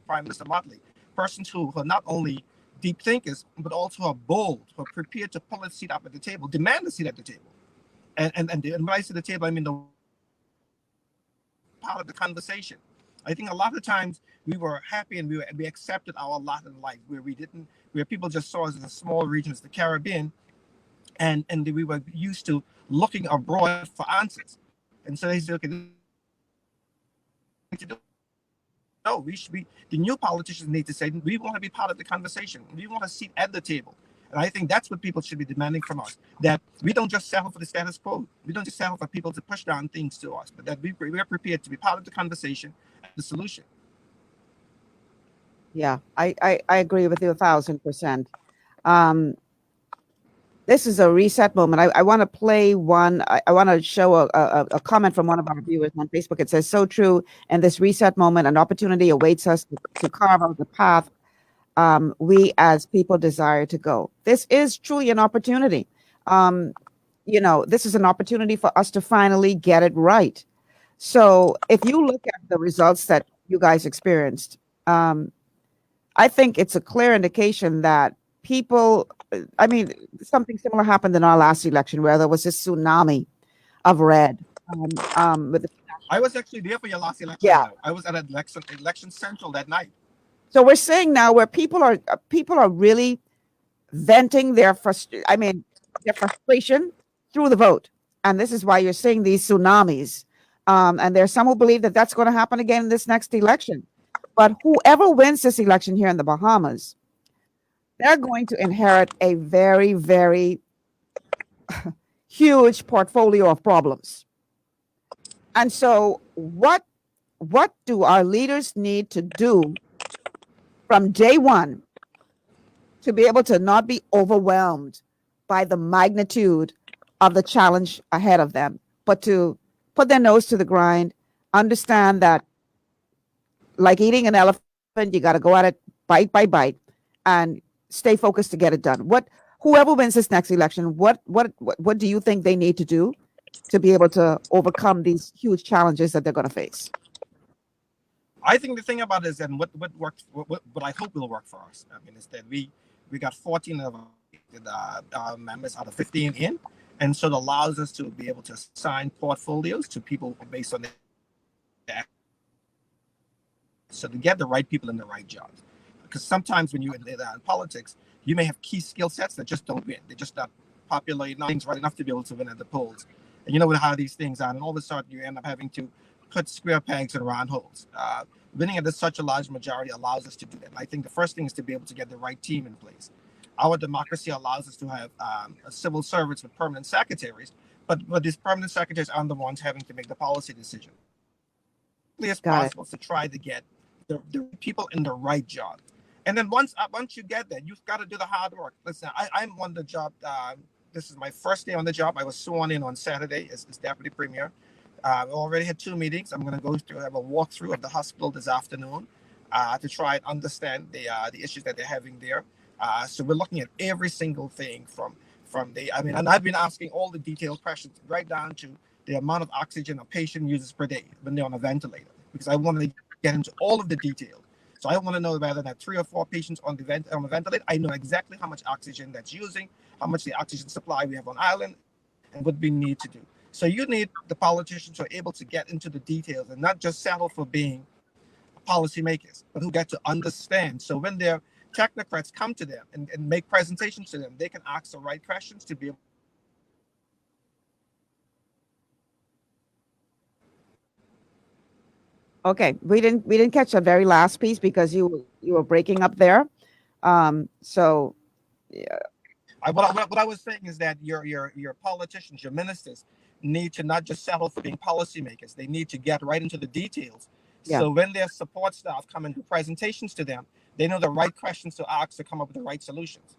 Prime Minister Motley, persons who are not only deep thinkers, but also are bold, who are prepared to pull a seat up at the table, demand a seat at the table. And when I say the table, I mean the part of the conversation. I think a lot of times we were happy and we accepted our lot in life where people just saw us as a small region, as the Caribbean, and we were used to looking abroad for answers. And so they said, okay, no, the new politicians need to say, we want to be part of the conversation. We want a seat at the table. And I think that's what people should be demanding from us, that we don't just settle for the status quo. We don't just settle for people to push down things to us, but that we're prepared to be part of the conversation and the solution. Yeah, I agree with you 1,000%. This is a reset moment. I want to play one. I want to show a comment from one of our viewers on Facebook. It says, so true. In this reset moment, an opportunity awaits us to carve out the path we as people desire to go. This is truly an opportunity. This is an opportunity for us to finally get it right. So if you look at the results that you guys experienced, I think it's a clear indication that something similar happened in our last election where there was this tsunami of red. I was actually there for your last election. Yeah. I was at election central that night. So we're saying now where people are really venting their frustration through the vote. And this is why you're seeing these tsunamis. And there's some who believe that that's going to happen again in this next election. But whoever wins this election here in the Bahamas, they're going to inherit a very, very huge portfolio of problems. And so what do our leaders need to do from day one to be able to not be overwhelmed by the magnitude of the challenge ahead of them, but to put their nose to the grind, understand that like eating an elephant, you got to go at it bite by bite and stay focused to get it done. Whoever wins this next election, what do you think they need to do to be able to overcome these huge challenges that they're going to face? I think the thing about it is that what I hope will work for us. Is that we got 14 of our members out of 15 in, and so it allows us to be able to assign portfolios to people based on their, so to get the right people in the right jobs. Because sometimes when you're in politics, you may have key skill sets that just don't win. They're just not popular enough, right enough to be able to win at the polls. And you know how these things are, and all of a sudden you end up having to put square pegs in round holes. Winning at such a large majority allows us to do that. And I think the first thing is to be able to get the right team in place. our democracy allows us to have civil servants with permanent secretaries, but these permanent secretaries aren't the ones having to make the policy decision. As possible to try to get the people in the right job. And then once you get there, you've got to do the hard work. Listen, I'm on the job. This is my first day on the job. I was sworn in on Saturday as deputy premier. I already had 2 meetings. I'm going to go through, have a walkthrough of the hospital this afternoon to try and understand the issues that they're having there. So we're looking at every single thing from and I've been asking all the detailed questions right down to the amount of oxygen a patient uses per day when they're on a ventilator, because I want to get into all of the details. So I want to know whether that 3 or 4 patients on the ventilator, I know exactly how much oxygen that's using, how much the oxygen supply we have on island, and what we need to do. So you need the politicians who are able to get into the details and not just settle for being policymakers, but who get to understand. So when their technocrats come to them and make presentations to them, they can ask the right questions to be able. Okay, we didn't catch the very last piece because you were breaking up there. So yeah. What I was saying is that your politicians, your ministers, need to not just settle for being policymakers. They need to get right into the details. Yeah. So when their support staff come and do presentations to them, they know the right questions to ask to come up with the right solutions.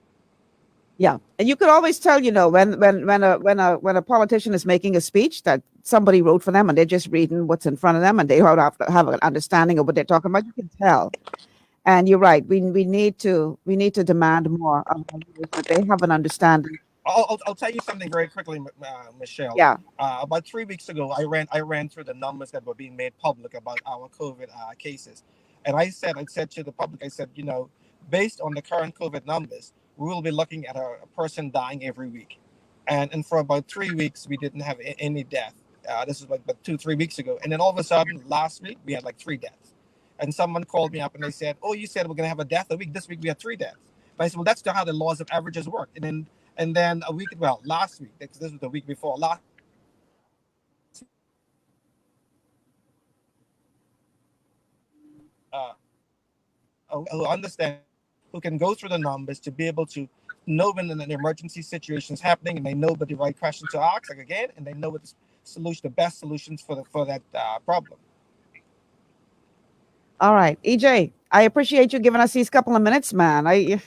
Yeah, and you could always tell, when a politician is making a speech that somebody wrote for them and they're just reading what's in front of them and they don't have an understanding of what they're talking about. You can tell. And you're right. We need to demand more of them, that they have an understanding. I'll tell you something very quickly, Michelle. Yeah. About 3 weeks ago, I ran through the numbers that were being made public about our COVID cases, and I said to the public, I said, based on the current COVID numbers, we will be looking at a person dying every week, and for about 3 weeks we didn't have any death. This is like about 2-3 weeks ago, and then all of a sudden last week we had like 3 deaths. And someone called me up and they said, "Oh, you said we're going to have a death a week. This week we had 3 deaths." But I said, "Well, that's how the laws of averages work." And then last week, this was the week before last. Who understand, who can go through the numbers to be able to know when an emergency situation is happening, and they know what the right question to ask, and they know what the best solutions for that problem. All right, EJ, I appreciate you giving us these couple of minutes, man. I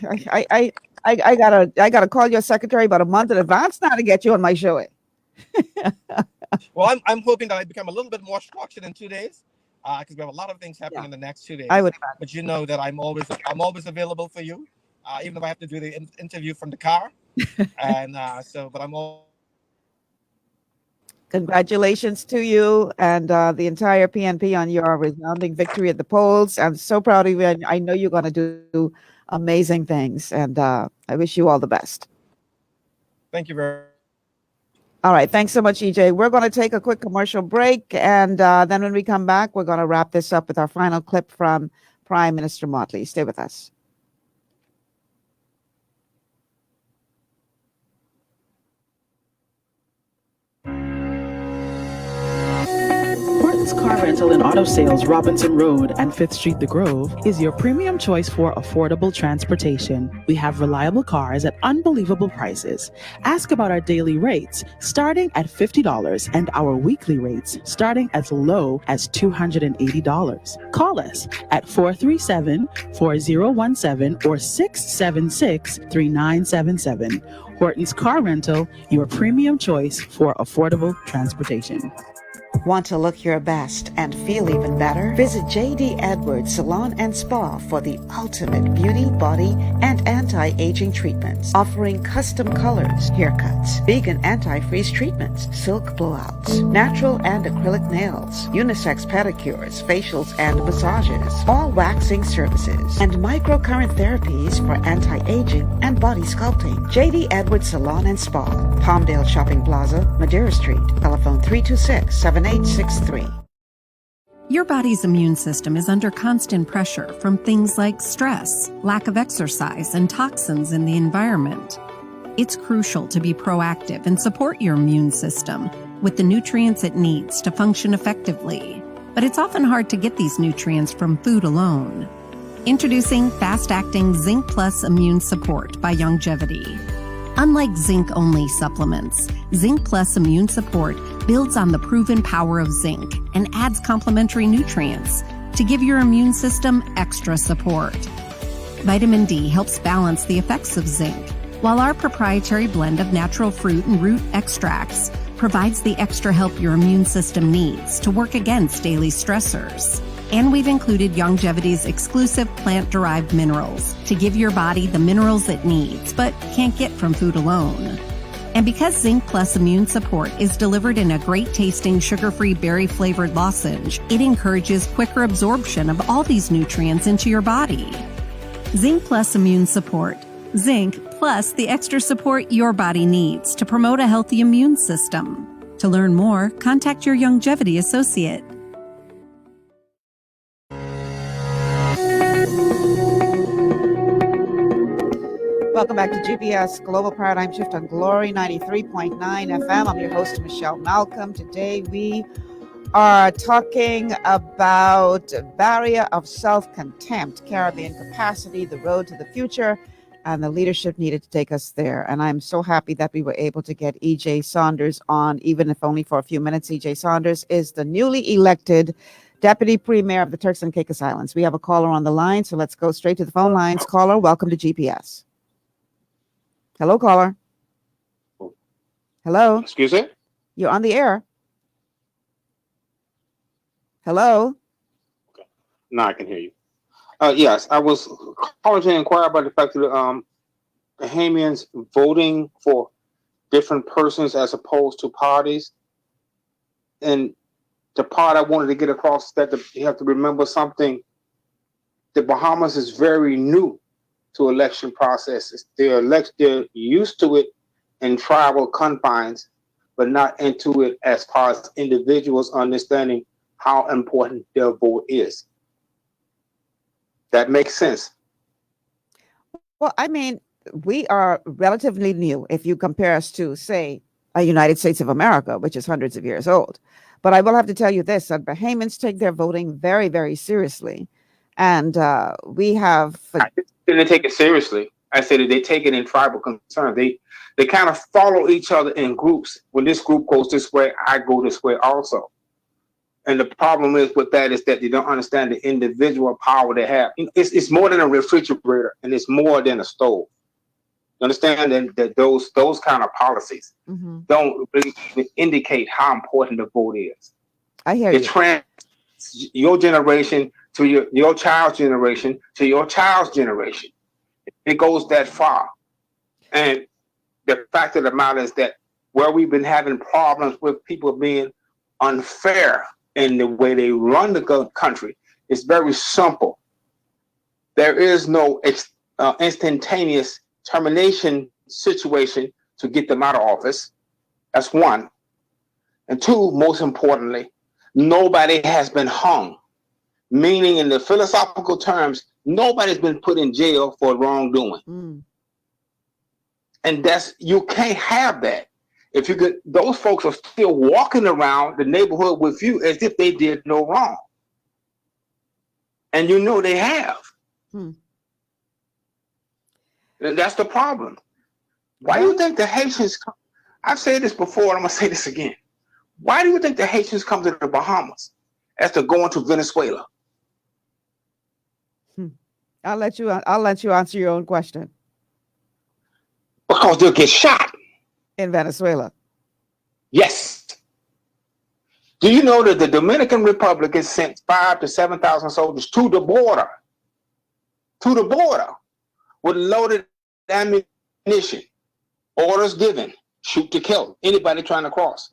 gotta call your secretary about a month in advance now to get you on my show. Well, I'm hoping that I become a little bit more structured in 2 days, because we have a lot of things happening in the next 2 days. I would, but you know that I'm always available for you, even if I have to do the interview from the car. And but I'm all. Congratulations to you and the entire PNP on your resounding victory at the polls. I'm so proud of you. And I know you're going to do amazing things. And I wish you all the best. Thank you very much. All right. Thanks so much, EJ. We're going to take a quick commercial break. And then when we come back, we're going to wrap this up with our final clip from Prime Minister Motley. Stay with us. Car Rental and Auto Sales, Robinson Road and 5th Street, The Grove, is your premium choice for affordable transportation. We have reliable cars at unbelievable prices. Ask about our daily rates, starting at $50, and our weekly rates, starting as low as $280. Call us at 437-4017 or 676-3977. Horton's Car Rental, your premium choice for affordable transportation. Want to look your best and feel even better? Visit JD Edwards Salon and Spa for the ultimate beauty, body, and anti-aging treatments, offering custom colors, haircuts, vegan anti-freeze treatments, silk blowouts, natural and acrylic nails, unisex pedicures, facials and massages, all waxing services, and microcurrent therapies for anti-aging and body sculpting. JD Edwards Salon and Spa, Palmdale Shopping Plaza, Madeira Street, telephone 326-7863. Your body's immune system is under constant pressure from things like stress, lack of exercise, and toxins in the environment. It's crucial to be proactive and support your immune system with the nutrients it needs to function effectively. But it's often hard to get these nutrients from food alone. Introducing fast-acting Zinc Plus Immune Support by Longevity. Unlike zinc-only supplements, Zinc Plus Immune Support builds on the proven power of zinc and adds complementary nutrients to give your immune system extra support. Vitamin D helps balance the effects of zinc, while our proprietary blend of natural fruit and root extracts provides the extra help your immune system needs to work against daily stressors. And we've included Longevity's exclusive plant-derived minerals to give your body the minerals it needs, but can't get from food alone. And because Zinc Plus Immune Support is delivered in a great-tasting, sugar-free, berry-flavored lozenge, it encourages quicker absorption of all these nutrients into your body. Zinc Plus Immune Support. Zinc plus the extra support your body needs to promote a healthy immune system. To learn more, contact your Longevity associate. Welcome back to GPS Global Paradigm Shift on Glory 93.9 FM. I'm your host, Michelle Malcolm. Today we are talking about Barrier of Self-Contempt, Caribbean Capacity, the road to the future, and the leadership needed to take us there. And I'm so happy that we were able to get E.J. Saunders on, even if only for a few minutes. E.J. Saunders is the newly elected Deputy Premier of the Turks and Caicos Islands. We have a caller on the line, so let's go straight to the phone lines. Caller, welcome to GPS. Hello, caller. Hello. Excuse me? You're on the air. Hello. Okay. Now I can hear you. Yes, I was calling to inquire about the fact that Bahamians voting for different persons as opposed to parties. And the part I wanted to get across is that you have to remember something. The Bahamas is very new to election processes. They're used to it in tribal confines, but not into it as far as individuals understanding how important their vote is. That makes sense. Well, I mean, we are relatively new if you compare us to, say, a United States of America, which is hundreds of years old. But I will have to tell you this, that Bahamians take their voting very, very seriously. And we have... I didn't take it seriously. I said that they take it in tribal concern. They kind of follow each other in groups. When this group goes this way, I go this way also. And the problem is with that is that they don't understand the individual power they have. It's more than a refrigerator, and it's more than a stove. You understand that those kind of policies don't really even indicate how important the vote is. I hear you. It trans your generation to your child's generation to your child's generation. It goes that far. And the fact of the matter is that where we've been having problems with people being unfair in the way they run the country, it's very simple. There is no instantaneous termination situation to get them out of office. That's one. And two, most importantly, nobody has been hung. Meaning, in the philosophical terms, nobody's been put in jail for wrongdoing. And you can't have that. If you could, those folks are still walking around the neighborhood with you as if they did no wrong. And you know they have. And that's the problem. Why do you think the Haitians come? I've said this before, and I'm going to say this again. Why do you think the Haitians come to the Bahamas as they're going to Venezuela? I'll let you answer your own question. Because they'll get shot. In Venezuela. Yes. Do you know that the Dominican Republic has sent 5,000 to 7,000 soldiers to the border? To the border. With loaded ammunition. Orders given. Shoot to kill. Anybody trying to cross.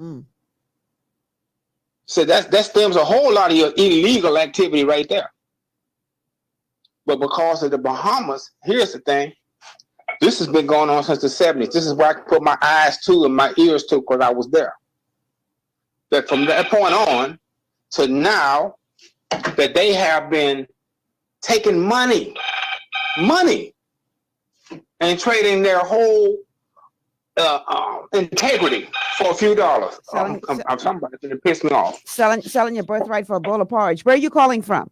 So that stems a whole lot of your illegal activity right there. But because of the Bahamas, here's the thing. This has been going on since the 70s. This is where I can put my eyes to and my ears to because I was there. That from that point on to now, that they have been taking money, and trading their whole integrity for a few dollars. I'm somebody that pissed me off. Selling your birthright for a bowl of porridge. Where are you calling from?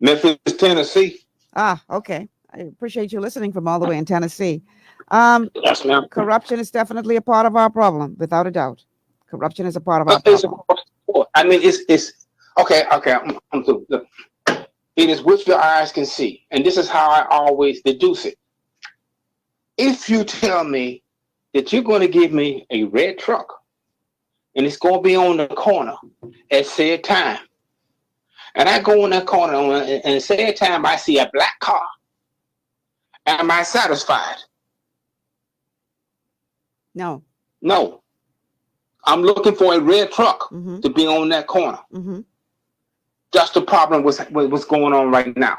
Memphis, Tennessee. Okay. I appreciate you listening from all the way in Tennessee. Yes, ma'am. Corruption is definitely a part of our problem, without a doubt. Corruption is a part of our It's problem. across the board. I mean, it's okay. I'm through. Look, it is what your eyes can see, and this is how I always deduce it. If you tell me that you're going to give me a red truck, and it's going to be on the corner at said time, and I go in that corner and at said time I see a black car, am I satisfied? No. No. I'm looking for a red truck to be on that corner. That's the problem with what's going on right now.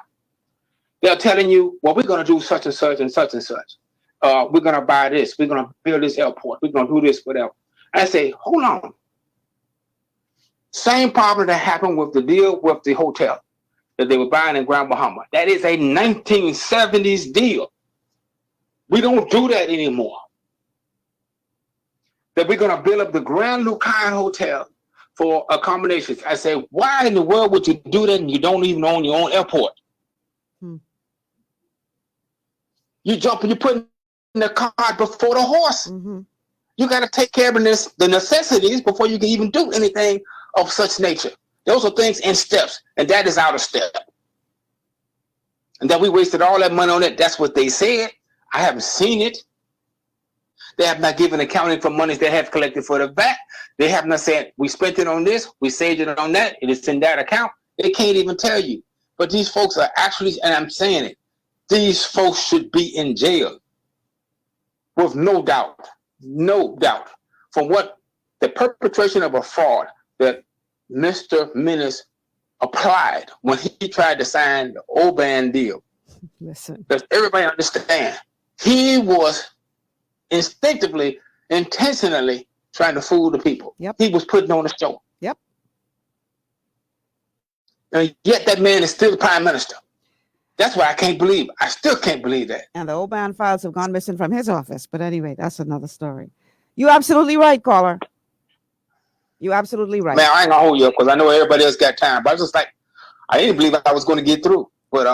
They're telling you, well, we're going to do such and such and such and such. We're going to buy this. We're going to build this airport. We're going to do this, whatever. I say, hold on. Same problem that happened with the deal with the hotel that they were buying in Grand Bahama. That is a 1970s deal. We don't do that anymore. That we're going to build up the Grand Lucan Hotel for accommodations. I say, why in the world would you do that and you don't even own your own airport? You jumping, you're putting the cart before the horse. You got to take care of the necessities before you can even do anything of such nature. Those are things in steps, and that is out of step. And that we wasted all that money on it. That's what they said. I haven't seen it. They have not given accounting for monies they have collected for the VAT. They have not said, we spent it on this, we saved it on that, it is in that account. They can't even tell you. But these folks are actually, and I'm saying it, these folks should be in jail. With no doubt, from what the perpetration of a fraud that Mr. Menace applied when he tried to sign the Oban deal. Listen. Does everybody understand? He was instinctively, intentionally trying to fool the people. He was putting on a show. And yet that man is still the prime minister. That's why I can't believe. I still can't believe that. And the Oban files have gone missing from his office. But anyway, that's another story. You're absolutely right, caller. You're absolutely right. Man, I ain't gonna hold you up because I know everybody else got time. But I was just like, I didn't believe I was going to get through. But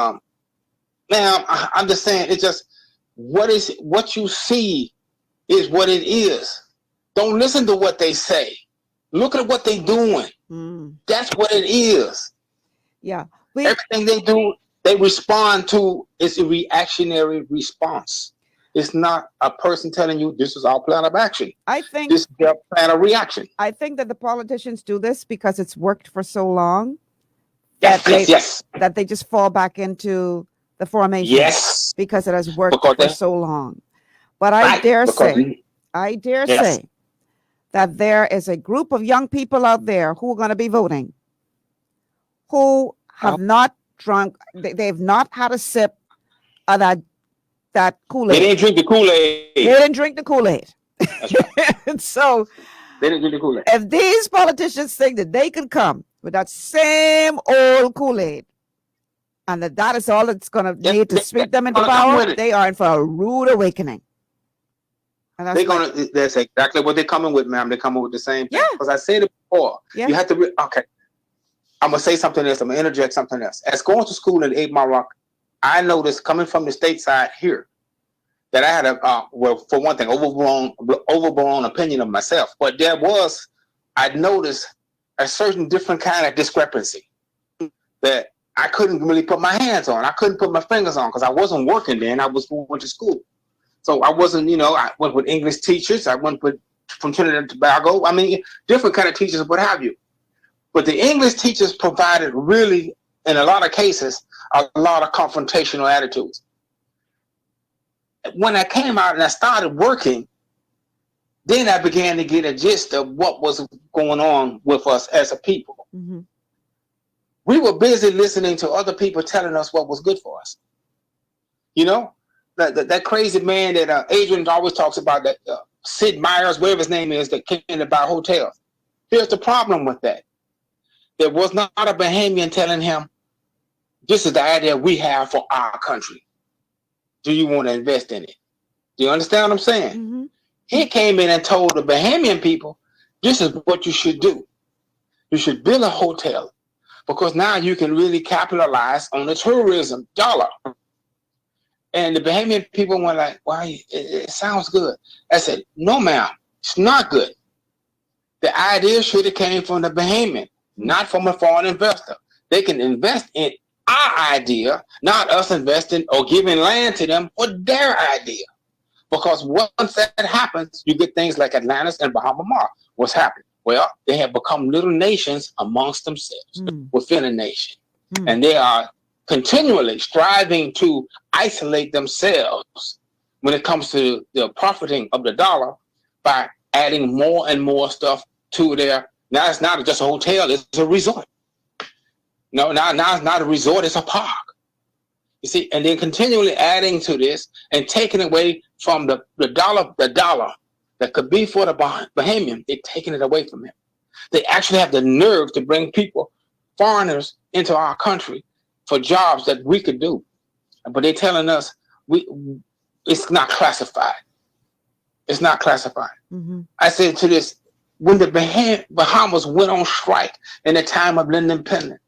man, I'm just saying, it's just what you see is what it is. Don't listen to what they say. Look at what they're doing. That's what it is. Yeah. Everything they do, they respond to is a reactionary response. It's not a person telling you this is our plan of action. I think this is their plan of reaction. I think that the politicians do this because it's worked for so long that they just fall back into the formation. Yes. Because it has worked for so long. But I dare say that there is a group of young people out there who are going to be voting who have not drunk, they've not had a sip of that Kool-Aid. They didn't drink the Kool-Aid. They didn't drink the Kool-Aid. And so they didn't drink the Kool-Aid. If these politicians think that they can come with that same old Kool-Aid and that is all it's going to need to sweep them into power, they are in for a rude awakening. And that's exactly what they're coming with, ma'am. They're coming with the same thing. Because I said it before. You have to, okay. I'm going to say something else. I'm going to interject something else. As going to school in 8 Mile Rock, I noticed coming from the stateside here that I had well, for one thing, overblown opinion of myself. But I noticed a certain different kind of discrepancy that I couldn't really put my hands on. I couldn't put my fingers on because I wasn't working then. I was going to school. So I wasn't, I went with English teachers. I went from Trinidad and Tobago. I mean, different kind of teachers, what have you. But the English teachers provided really, in a lot of cases, a lot of confrontational attitudes. When I came out and I started working, then I began to get a gist of what was going on with us as a people. Mm-hmm. We were busy listening to other people telling us what was good for us. That crazy man that Adrian always talks about, that Sid Meier's, whatever his name is, that came in about hotels. Here's the problem with that. There was not a Bahamian telling him, this is the idea we have for our country. Do you want to invest in it? Do you understand what I'm saying? Mm-hmm. He came in and told the Bahamian people, this is what you should do. You should build a hotel because now you can really capitalize on the tourism dollar. And the Bahamian people were like, "Why? It sounds good." I said, "No, ma'am, it's not good. The idea should have came from the Bahamian, not from a foreign investor. They can invest in our idea, not us investing or giving land to them for their idea. Because once that happens, you get things like Atlantis and Bahama Mar. What's happening? Well, they have become little nations amongst themselves within a nation. And they are continually striving to isolate themselves when it comes to the profiting of the dollar by adding more and more stuff to their, now it's not just a hotel, it's a resort. No, now it's not a resort, it's a park. You see, and then continually adding to this and taking away from the dollar that could be for the Bahamian, they're taking it away from him. They actually have the nerve to bring people, foreigners, into our country for jobs that we could do. But they're telling us it's not classified. It's not classified. I said to this, when the Bahamas went on strike in the time of independence,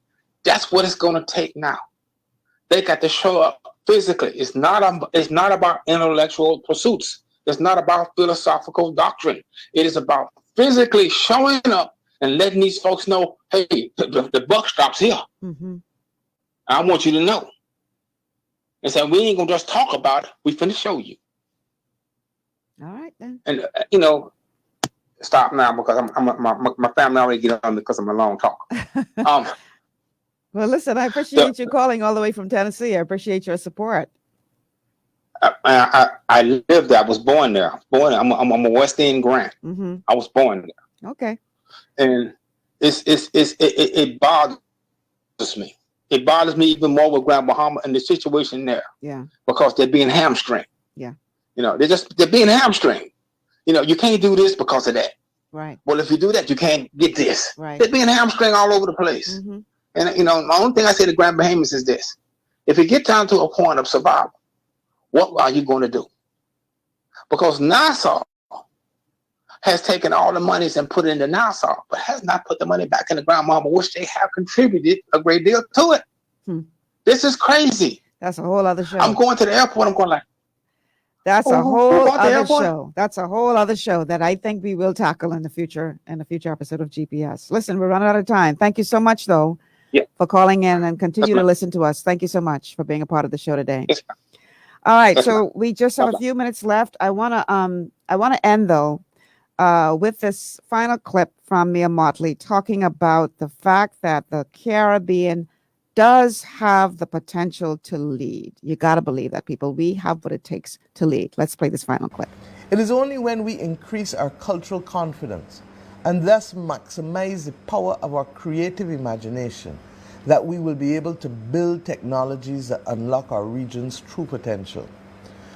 that's what it's going to take now. They got to show up physically. It's not about intellectual pursuits. It's not about philosophical doctrine. It is about physically showing up and letting these folks know, hey, the buck stops here. I want you to know. And so we ain't gonna just talk about it. We finna show you. All right then. And stop now because my family already get on me because I'm a long talker. Well, listen, I appreciate you calling all the way from Tennessee. I appreciate your support. I lived there. I was born there. I'm a West End Grant. I was born there. Okay. And it bothers me. It bothers me even more with Grand Bahama and the situation there. Yeah. Because they're being hamstringed. Yeah. They're being hamstringed. You can't do this because of that. Right. Well, if you do that, you can't get this. Right. They're being hamstringed all over the place. And the only thing I say to Grand Bahamians is this: if you get down to a point of survival, what are you going to do? Because Nassau has taken all the monies and put it into Nassau, but has not put the money back in the Grand Bahama, which they have contributed a great deal to it. This is crazy. That's a whole other show. I'm going to the airport. I'm going like, that's a whole other show. That's a whole other show that I think we will tackle in a future episode of GPS. Listen, we're running out of time. Thank you so much, though, for calling in and continue to listen to us. Thank you so much for being a part of the show today. All right, so we just have a few minutes left. I want to end though with this final clip from Mia Motley talking about the fact that the Caribbean does have the potential to lead. You got to believe that, people. We have what it takes to lead. Let's play this final clip. It is only when we increase our cultural confidence and thus maximize the power of our creative imagination that we will be able to build technologies that unlock our region's true potential.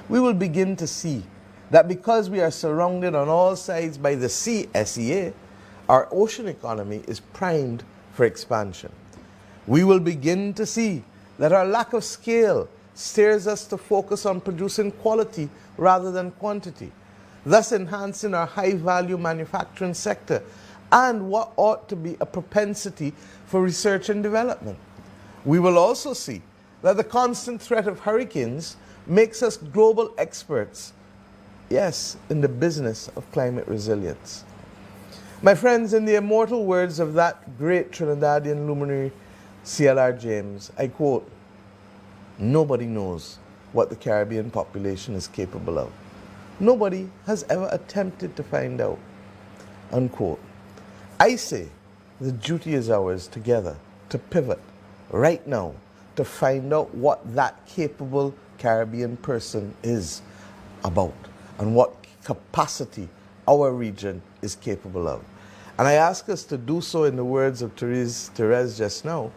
We will begin to see that because we are surrounded on all sides by the sea, SEA, our ocean economy is primed for expansion. We will begin to see that our lack of scale steers us to focus on producing quality rather than quantity, thus enhancing our high-value manufacturing sector and what ought to be a propensity for research and development. We will also see that the constant threat of hurricanes makes us global experts, yes, in the business of climate resilience. My friends, in the immortal words of that great Trinidadian luminary, C.L.R. James, I quote, "Nobody knows what the Caribbean population is capable of. Nobody has ever attempted to find out," unquote. I say the duty is ours together to pivot right now to find out what that capable Caribbean person is about and what capacity our region is capable of. And I ask us to do so in the words of Therese just now,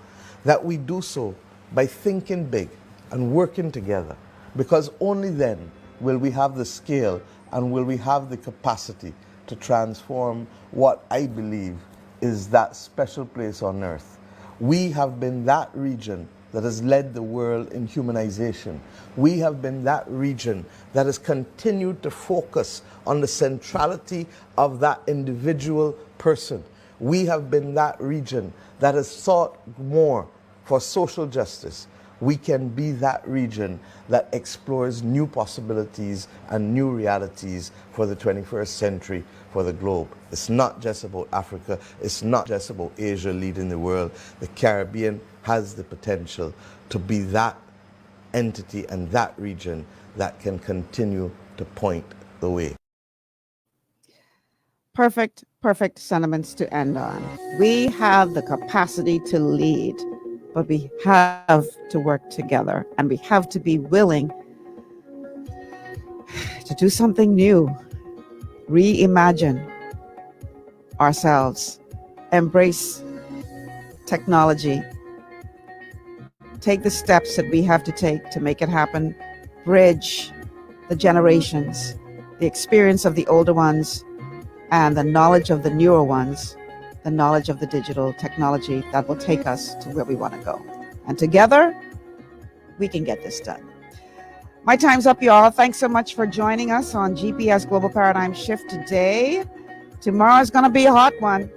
that we do so by thinking big and working together, because only then will we have the scale and will we have the capacity to transform what I believe is that special place on earth. We have been that region that has led the world in humanization. We have been that region that has continued to focus on the centrality of that individual person. We have been that region that has sought more for social justice. We can be that region that explores new possibilities and new realities for the 21st century for the globe. It's not just about Africa. It's not just about Asia leading the world. The Caribbean has the potential to be that entity and that region that can continue to point the way. Perfect sentiments to end on. We have the capacity to lead, but we have to work together, and we have to be willing to do something new, reimagine ourselves, embrace technology, take the steps that we have to take to make it happen, bridge the generations, the experience of the older ones, and the knowledge of the newer ones, the knowledge of the digital technology that will take us to where we want to go. And together, we can get this done. My time's up, y'all. Thanks so much for joining us on GPS Global Paradigm Shift today. Tomorrow's going to be a hot one.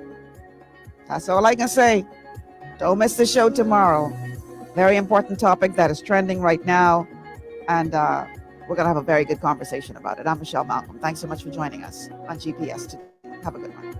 That's all I can say. Don't miss the show tomorrow. Very important topic that is trending right now. And we're going to have a very good conversation about it. I'm Michelle Malcolm. Thanks so much for joining us on GPS today. Have a good one.